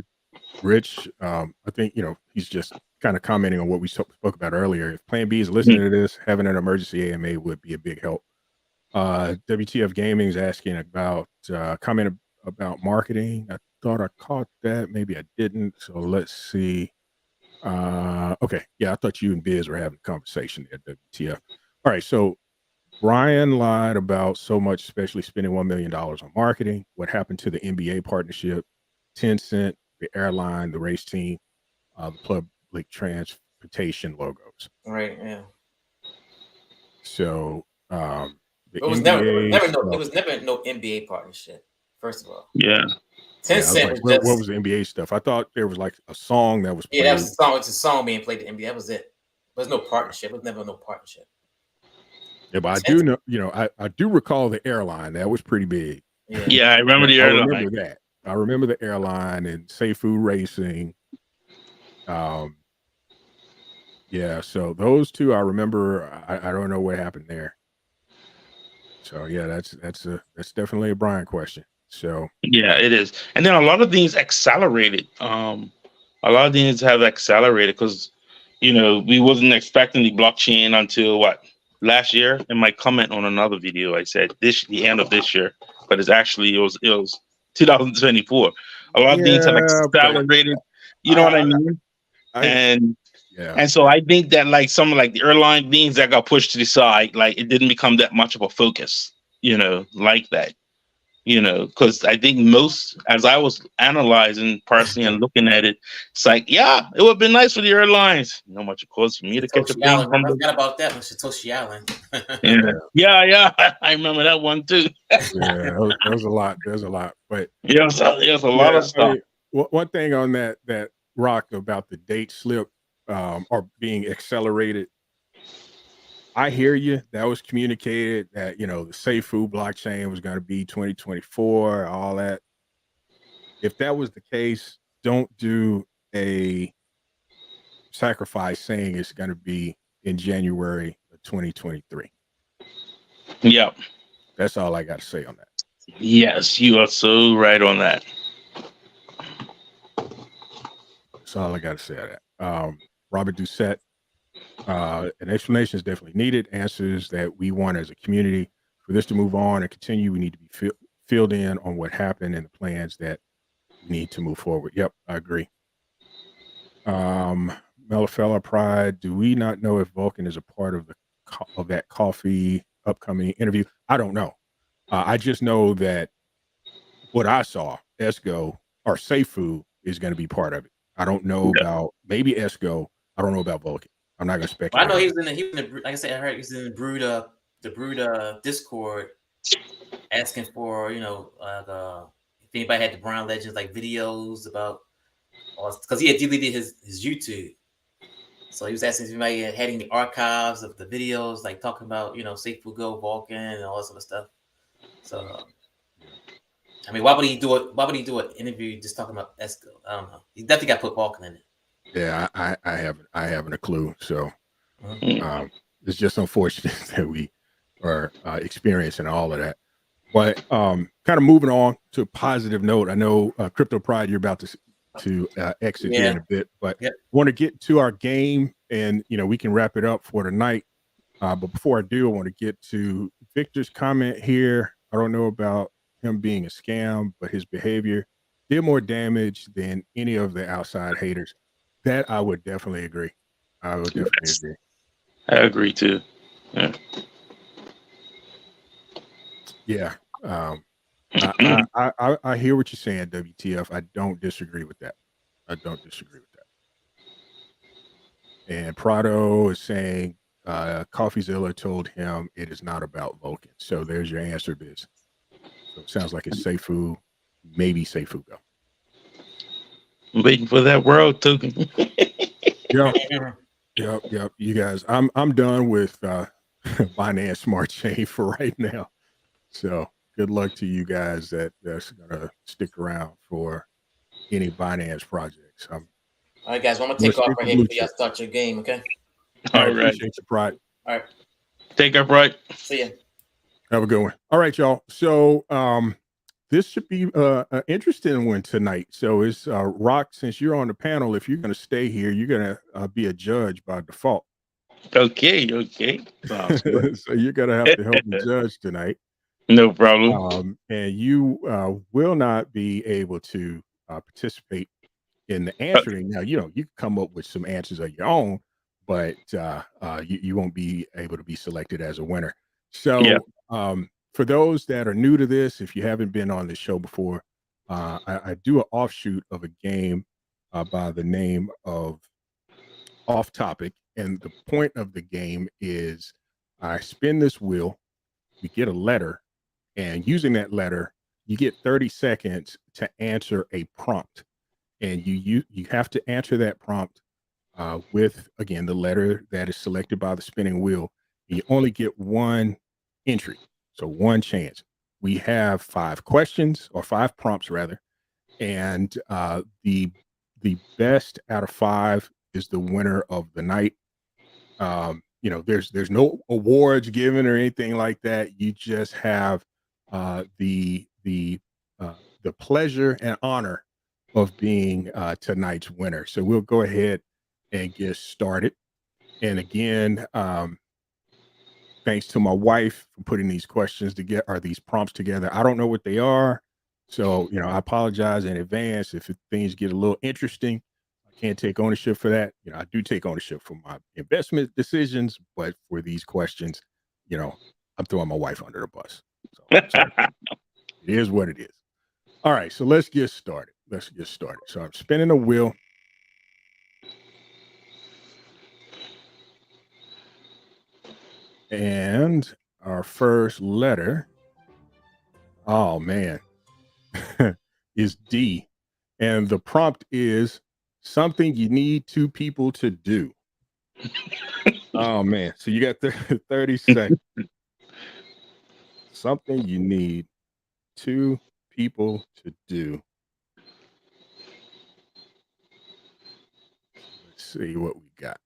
Rich, I think, he's just kind of commenting on what we spoke about earlier. If Plan B is listening to this, having an emergency AMA would be a big help. WTF Gaming is asking about comment about marketing. I thought I caught that. Maybe I didn't. So let's see. Okay. Yeah, I thought you and Biz were having a conversation there, WTF. All right. So Brian lied about so much, especially spending $1 million on marketing. What happened to the NBA partnership, Tencent, the airline, the race team, the public transportation logos? Right. Yeah. So it was never no NBA partnership. First of all. Yeah. Tencent was what was the NBA stuff? I thought there was like a song that was played. Yeah, that was a song. It's a song being played at the NBA. That was it. There's no partnership. There's never no partnership. Yeah, but I do know, I do recall the airline. That was pretty big. Yeah, I remember the I airline. remember that. I remember the airline and Safe Food Racing. Yeah, so those two I remember. I don't know what happened there. So yeah, that's definitely a Brian question. So Yeah, it is. And then a lot of things accelerated. A lot of things have accelerated because, we wasn't expecting the blockchain until what, last year. In my comment on another video, I said the end of this year, but it was 2024. A lot of things have yeah, but accelerated. You know what I mean? And yeah, and so I think that like some of like the airline things that got pushed to the side, like it didn't become that much of a focus, like that. Because I think as I was analyzing personally and looking at it, it's like, yeah, it would have been nice for the airlines. You know how much it costs for me to catch a Satoshi plane Allen. from I the. forgot about that one. Satoshi Allen. Yeah. I remember that one too. yeah, there's a lot. There's a lot, but Yeah, so there's a lot of I stuff. mean, one thing on that rock about the date slip or being accelerated. I hear you. That was communicated that the Safe Food blockchain was going to be 2024. All that. If that was the case, don't do a sacrifice saying it's going to be in January of 2023. Yeah. That's all I got to say on that. Yes, you are so right on that. That's all I got to say on that. Robert Doucette, an explanation is definitely needed. Answers that we want as a community for this to move on and continue. We need to be filled in on what happened and the plans that we need to move forward. Yep, I agree. Melafella Pride, do we not know if Vulcan is a part of that coffee upcoming interview? I don't know. I just know that what I saw, Esco or Safe Food is going to be part of it. I don't know about maybe Esco. I don't know about Vulcan. I'm not going to speculate. I know he was in the like I said, I heard he was in the Brood Discord asking for if anybody had the Brown Legends like videos about, because he had deleted his YouTube. So he was asking if anybody had any archives of the videos, like talking about, Safe Food Go, Vulcan, and all that sort of stuff. So, I mean, why would he do it? Why would he do an interview just talking about Esco? I don't know. He definitely got to put Vulcan in it. Yeah, I haven't a clue. So it's just unfortunate that we are experiencing all of that. But kind of moving on to a positive note. I know Crypto Pride, you're about to exit here in a bit, but want to get to our game, and we can wrap it up for tonight. But before I do, I want to get to Victor's comment here. I don't know about him being a scam, but his behavior did more damage than any of the outside haters. That I would definitely agree. I would definitely agree. I agree too. Yeah. I hear what you're saying, WTF. I don't disagree with that. And Prado is saying CoffeeZilla told him it is not about Vulcan. So there's your answer, Biz. So it sounds like it's Safe Food, maybe Safe Food Go. I'm waiting for that world token. Yep. You guys, I'm done with Binance Smart Chain for right now. So good luck to you guys that's gonna stick around for any Binance projects. All right, guys. Well, I'm gonna take off right here before y'all start your game. Okay. All right. Appreciate your Pride. All right. Take care, Pride. See ya. Have a good one. All right, y'all. So this should be an interesting one tonight. So it's Rock, since you're on the panel, if you're going to stay here, you're going to be a judge by default. Okay. So you're going to have to help me judge tonight. No problem. And you will not be able to participate in the answering. Now, you can come up with some answers of your own, but you won't be able to be selected as a winner. So for those that are new to this, if you haven't been on this show before, I do an offshoot of a game by the name of Off Topic. And the point of the game is I spin this wheel, we get a letter, and using that letter, you get 30 seconds to answer a prompt. And you have to answer that prompt with, again, the letter that is selected by the spinning wheel You only get one entry, so one chance. We have 5 questions, or 5 prompts rather, and the best out of 5 is the winner of the night. There's no awards given or anything like that. You just have the pleasure and honor of being tonight's winner. So we'll go ahead and get started. And again, thanks to my wife for putting these questions together, or these prompts together. I don't know what they are, so I apologize in advance if things get a little interesting. I can't take ownership for that. I do take ownership for my investment decisions, but for these questions, I'm throwing my wife under the bus. So sorry. It is what it is. All right, so let's get started. So I'm spinning the wheel. And our first letter, oh man, is D. And the prompt is something you need 2 people to do. Oh man, so you got 30 seconds. Something you need 2 people to do. Let's see what we got.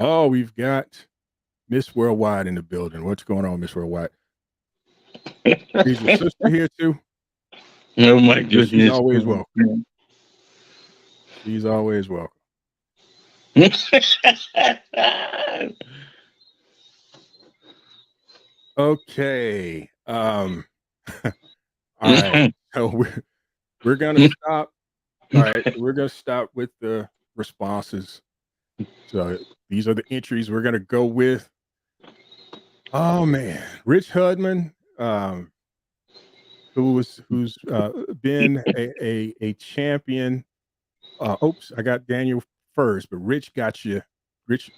Oh, we've got Miss Worldwide in the building. What's going on, Miss Worldwide? Is your sister here too? Oh my goodness. She's always welcome. She's always welcome. Okay. All right. So we're gonna stop. All right, we're gonna stop with the responses. So these are the entries we're gonna go with. Oh man, Rich Hudman, who's been a champion. Oops, I got Daniel first, but Rich got you. Rich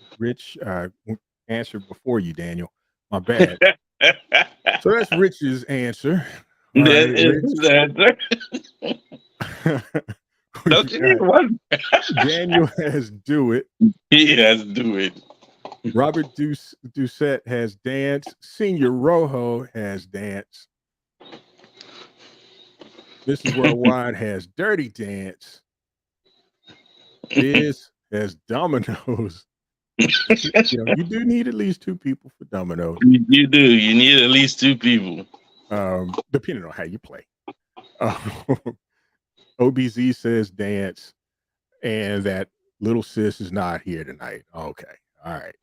answered before you, Daniel. My bad. So that's Rich's answer. All That right, is the answer. Don't you need one? Daniel has do it. He has do it. Robert Doucette has dance. Senior Rojo has dance. Mrs. Worldwide has dirty dance. Biz has dominoes. You do need at least 2 people for dominoes. You do. You need at least 2 people. Depending on how you play. OBZ says dance, and that little sis is not here tonight. Okay. All right.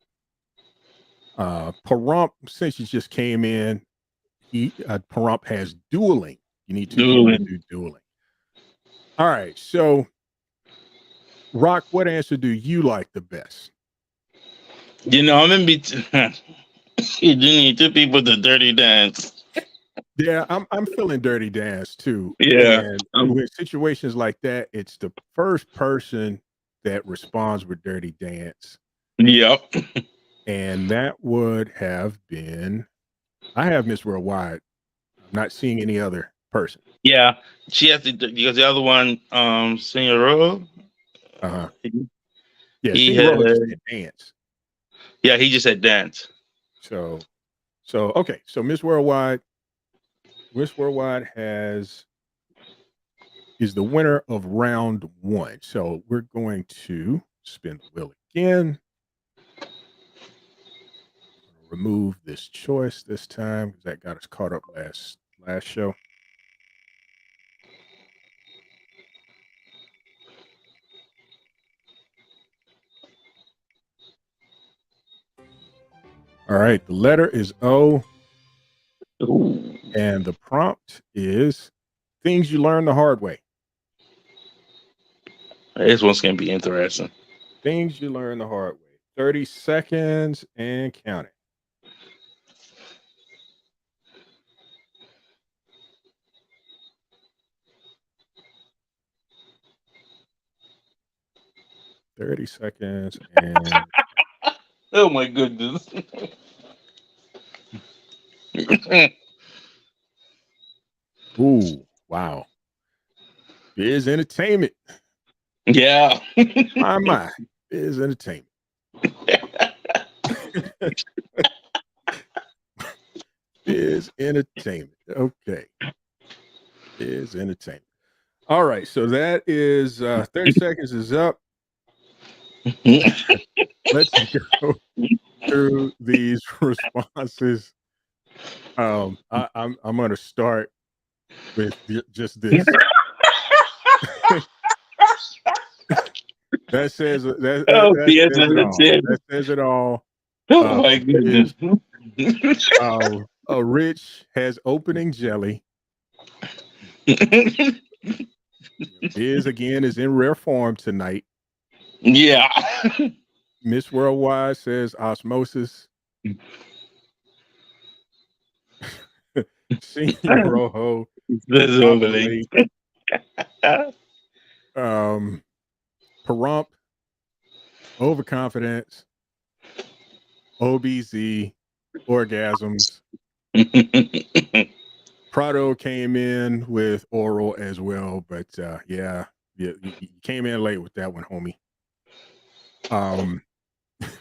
Pahrump, since he just came in, Pahrump has dueling. You need 2 people to do dueling. All right. So, Rock, what answer do you like the best? I'm in between. You do need 2 people to dirty dance. Yeah, I'm feeling dirty dance too. Yeah. And with situations like that, it's the first person that responds with dirty dance. Yep. And that would have been, I have Miss Worldwide. I'm not seeing any other person. Yeah. She has to, because the other one, Senior Rojo. Uh-huh. Yeah, He Senior Rojo just said dance. Yeah, he just said dance. So okay. So Miss Worldwide is the winner of round 1. So we're going to spin the wheel again. Remove this choice this time because that got us caught up last show. All right, the letter is O. Ooh. And the prompt is things you learn the hard way. This one's going to be interesting. Things you learn the hard way. 30 seconds and counting. $30 seconds and Oh my goodness. ooh, wow. Biz entertainment. Yeah. My. Biz entertainment. Biz Entertainment. Okay. Biz Entertainment. All right. So that is 30 seconds is up. Let's go through these responses. I'm going to start with just this. That says that says it all. That says it all. Oh my goodness. Rich has opening jelly. Biz again is in rare form tonight. Yeah. Miss Worldwide says osmosis. Senior Rojo. Visually. Pahrump, overconfidence, OBZ, orgasms. Prado came in with oral as well, but yeah, you came in late with that one, homie.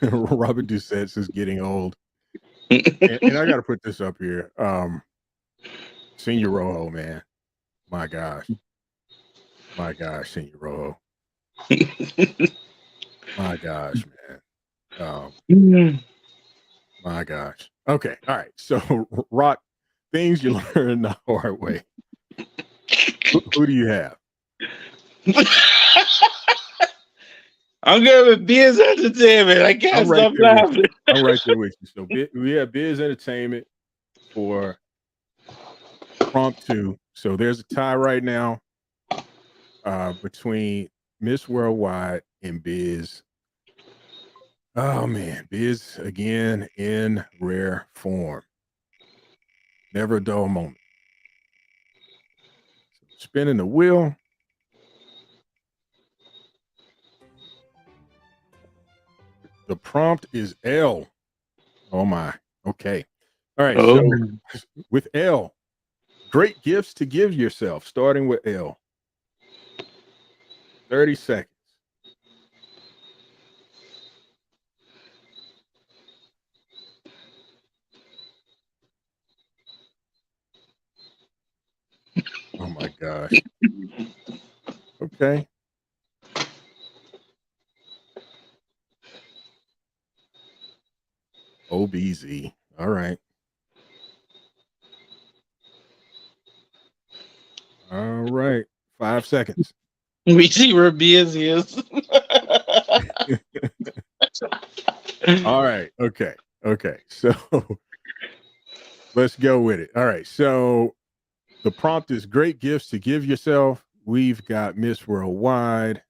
Robert Doucette is getting old, and I got to put this up here. Senior Rojo, man, my gosh, Senior Rojo, my gosh, man, my gosh. Okay, all right. So, Rock, things you learn the hard way. Who do you have? I'm going with Biz Entertainment. I can't stop laughing. I'm right there with you. So we have Biz Entertainment for prompt 2. So there's a tie right now between Miss Worldwide and Biz. Oh man, Biz again in rare form. Never a dull moment. So spinning the wheel. The prompt is L. Oh my. Okay. All right. Oh. So with L, great gifts to give yourself, starting with L. 30 seconds. Oh my gosh. Okay. OBZ. All right. All right. 5 seconds. We see where Biz is. All right. Okay. Okay. So let's go with it. All right. So the prompt is great gifts to give yourself. We've got Miss Worldwide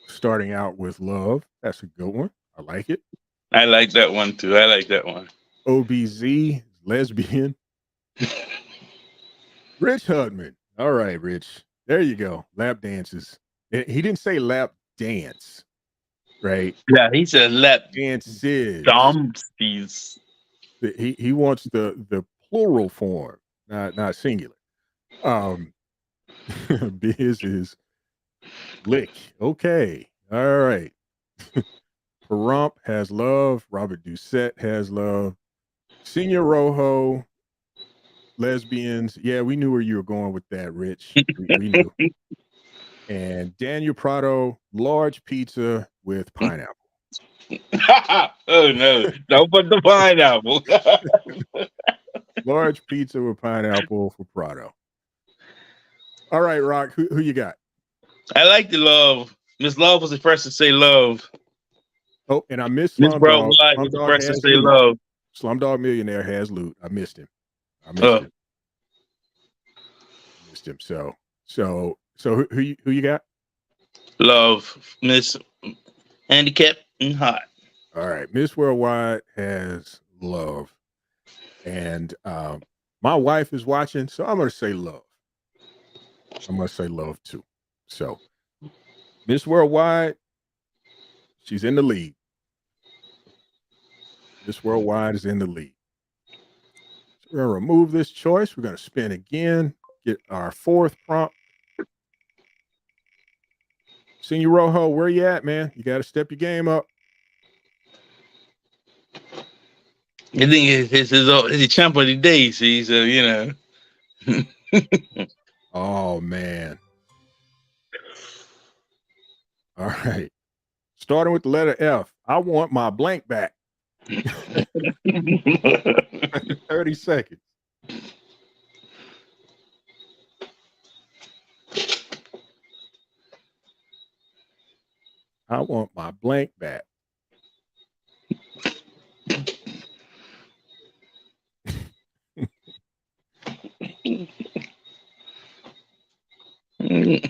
starting out with love. That's a good one. I like it. I like that one too. I like that one. OBZ, lesbian. Rich Hudman. All right, Rich. There you go. Lap dances. He didn't say lap dance, right? Yeah, he said lap dances. Dumpsies. He wants the plural form, not singular. Biz is lick. Okay. All right. Pahrump has love. Robert Doucette has love. Senior Rojo, lesbians. Yeah, we knew where you were going with that, Rich. We knew. And Daniel Prado, large pizza with pineapple. Oh no! Don't put the pineapple. Large pizza with pineapple for Prado. All right, Rock. Who you got? I like the love. Miss Love was the first to say love. Oh, and I missed Miss Slumdog. Worldwide was the first to say loot. love. Slumdog Millionaire has loot. I missed him. Missed him. So who you got? Love, Miss Handicap and Hot. All right, Miss Worldwide has love, and my wife is watching, so I'm going to say love. I'm going to say love too. So Miss Worldwide, she's in the lead. Miss Worldwide is in the lead. So we're going to remove this choice. We're going to spin again. Get our 4th prompt. Senior Rojo, where you at, man? You got to step your game up. I think it's his champ of the day. See, so you know. Oh man. All right. Starting with the letter F. I want my blank back. 30 seconds. I want my blank back.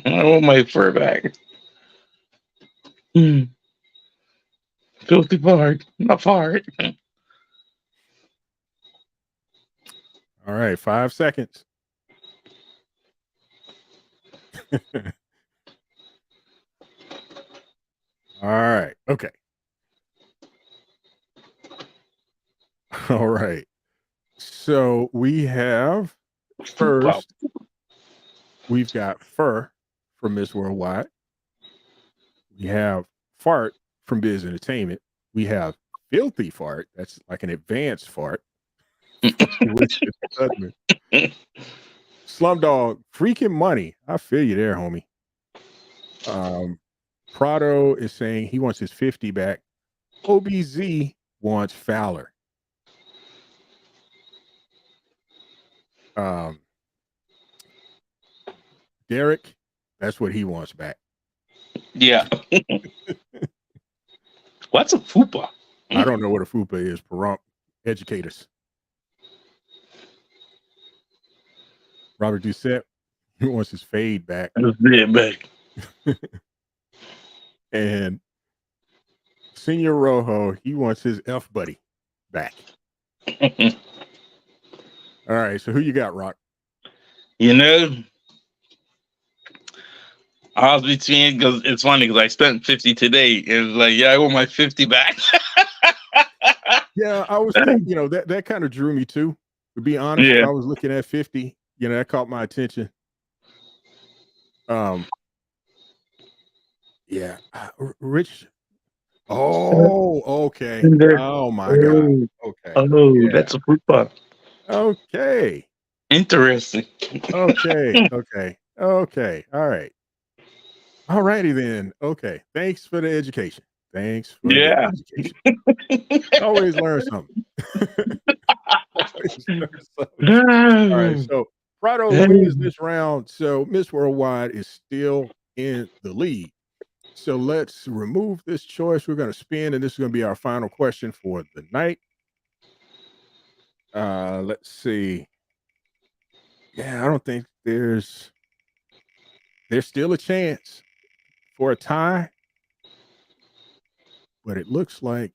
I want my fur back. Filthy fart, not fart. All right, 5 seconds. All right. Okay. All right. So we have first, we've got fur from Miss Worldwide. We have fart from Biz Entertainment. We have filthy fart. That's like an advanced fart. Richard Hudman. Slumdog, freaking money. I feel you there, homie. Prado is saying he wants his 50 back. OBZ wants Fowler. Derek, that's what he wants back. Yeah. What's a fupa? I don't know what a fupa is. Perump, educate us. Robert Doucette, he wants his fade back. Back. And Senior Rojo, he wants his F buddy back. All right, so who you got, Rock? You know, I was between, because it's funny because I spent 50 today. And it was like, yeah, I want my 50 back. Yeah, I was thinking, you know, that kind of drew me too. To be honest, Yeah. when I was looking at 50, you know, that caught my attention. Yeah, Rich. Oh, okay. Oh my God. Okay. Oh, Yeah. that's a fupa. Okay. Interesting. Okay. Okay. Okay. All right. All righty then. Okay. Thanks for the education. Thanks for Yeah. the education. Always learn something. Always learn something. All right. So Prado wins this round. So Miss Worldwide is still in the lead. So let's remove this choice. We're going to spin, and this is going to be our final question for the night. Let's see. Yeah, I don't think there's still a chance for a tie, but it looks like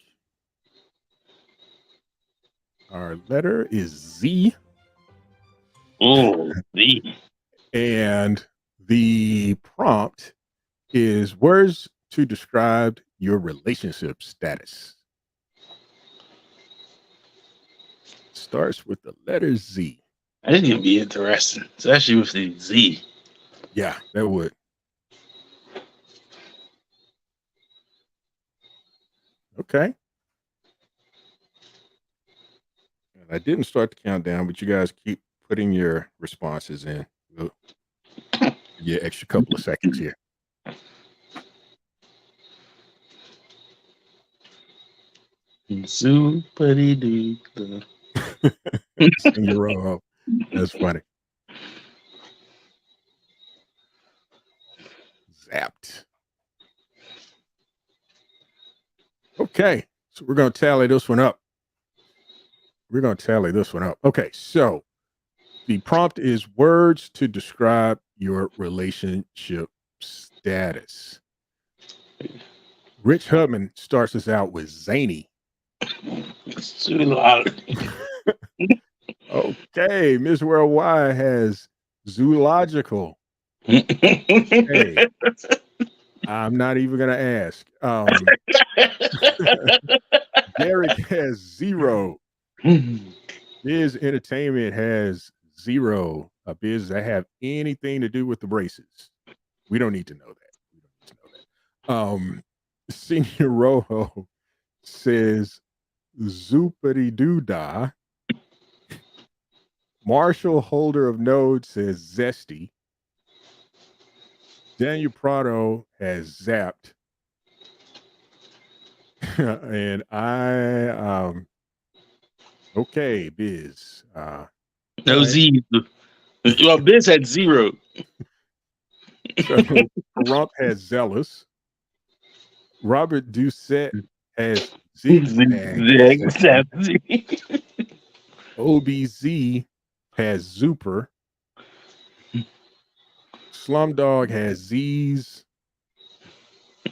our letter is Z. Oh, Z. And the prompt is words to describe your relationship status. Starts with the letter Z. I think it'd be interesting, especially with the Z. Yeah, that would. Okay. And I didn't start the countdown, but you guys keep putting your responses in. We'll give you an extra couple of seconds here. Super doo. In your row. That's funny. Zapped. Okay, so we're going to tally this one up. Okay, so the prompt is words to describe your relationship status. Rich Hubman starts us out with zany. It's too loud. Okay, Miss Worldwide has zoological. Hey, I'm not even going to ask. Derek has 0. Biz Entertainment has 0. Biz, that have anything to do with the braces? We don't need to know that. Senior Rojo says Zoopity Doodah. Marshall, holder of node, says zesty. Daniel Prado has zapped. And I okay, Biz. No right. Z. Well, Biz had 0. So Rump has zealous. Robert Doucette has zigzag. OBZ has Zuper. Slumdog has Z's.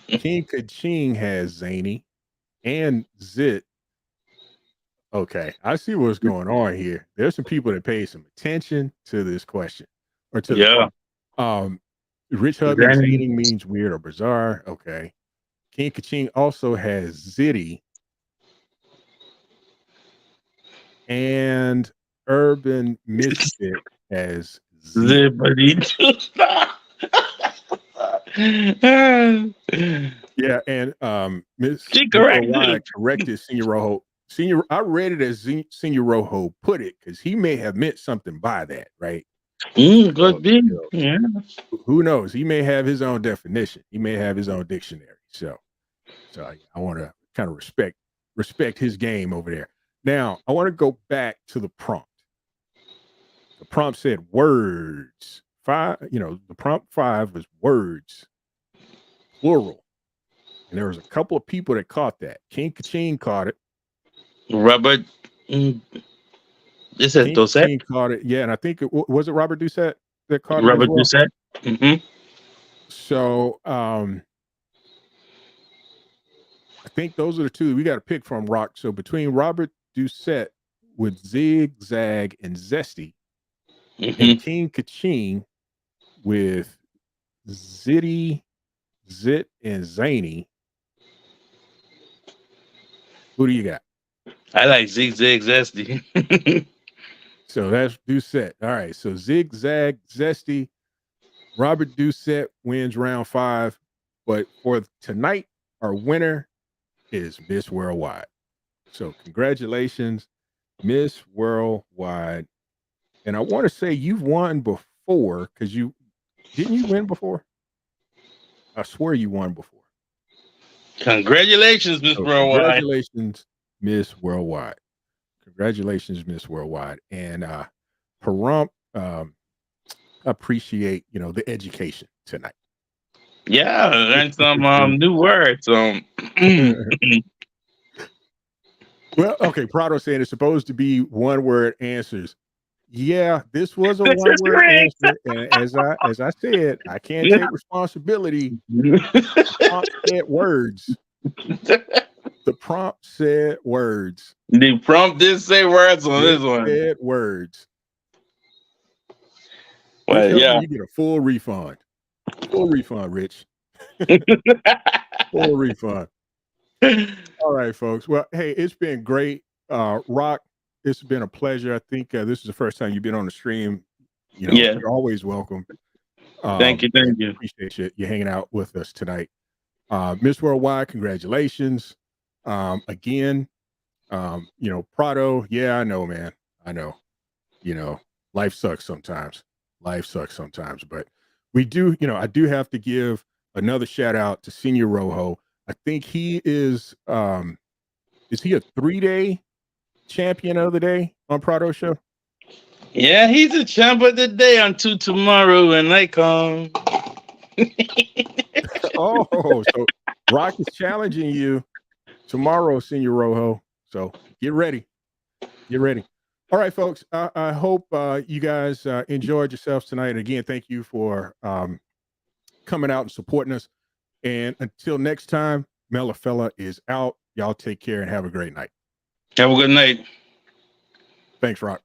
King Kaching has Zany. And Zit. Okay, I see what's going on here. There's some people that pay some attention to this question. Or to the Rich Hubby Zany means weird or bizarre. Okay. King Kaching also has Zitty. And Urban Misfit has Zippity. Yeah, and Miss She corrected. corrected Senior Rojo. I read it as Senior Rojo put it because he may have meant something by that, right? Could be. Yeah. Who knows? He may have his own definition. He may have his own dictionary. So I want to kind of respect his game over there. Now I want to go back to the prompt. The prompt said words. 5. The prompt 5 was words, plural. And there was a couple of people that caught that. King Kaching caught it. Robert. This is Doucette. Caught it. Yeah, and I think was it Robert Doucette that caught it. Robert as well? Doucette. So I think those are the two we got to pick from, Rock. So between Robert Doucette with zigzag and zesty, and King Kaching with Zitty, Zit, and Zany. Who do you got? I like zigzag zesty. So that's Doucette. All right. So zigzag zesty. Robert Doucette wins round 5. But for tonight, our winner is Miss Worldwide. So congratulations, Miss Worldwide. And I want to say you've won before because didn't you win before? I swear you won before. Congratulations, Miss Worldwide. Congratulations, Miss Worldwide. Congratulations, Miss Worldwide. And Paramp, appreciate the education tonight. Yeah, learned some new words. Well, okay. Prado saying it's supposed to be one word answers. Yeah, this was a one word answer. And as I said, I can't take responsibility. The prompt said words. The prompt said words. The prompt did say words on this one. Said words. Well, yeah. You get a full refund. Full refund, Rich. Full refund. All right, folks. Well, hey, it's been great. Rock, it's been a pleasure. I think this is the first time you've been on the stream. You're always welcome. Thank you. Appreciate you hanging out with us tonight. Miss Worldwide, congratulations. Again, Prado, yeah, I know, man. I know. Life sucks sometimes. But we do, I do have to give another shout out to Senior Rojo. I think he is he a 3-day champion of the day on Prado Show? Yeah, he's a champ of the day until tomorrow when they come. Oh, so Rock is challenging you tomorrow, Senior Rojo. So get ready. All right, folks. I hope you guys enjoyed yourselves tonight. Again, thank you for coming out and supporting us. And until next time, Mellafella is out. Y'all take care and have a great night. Have a good night. Thanks, Rock.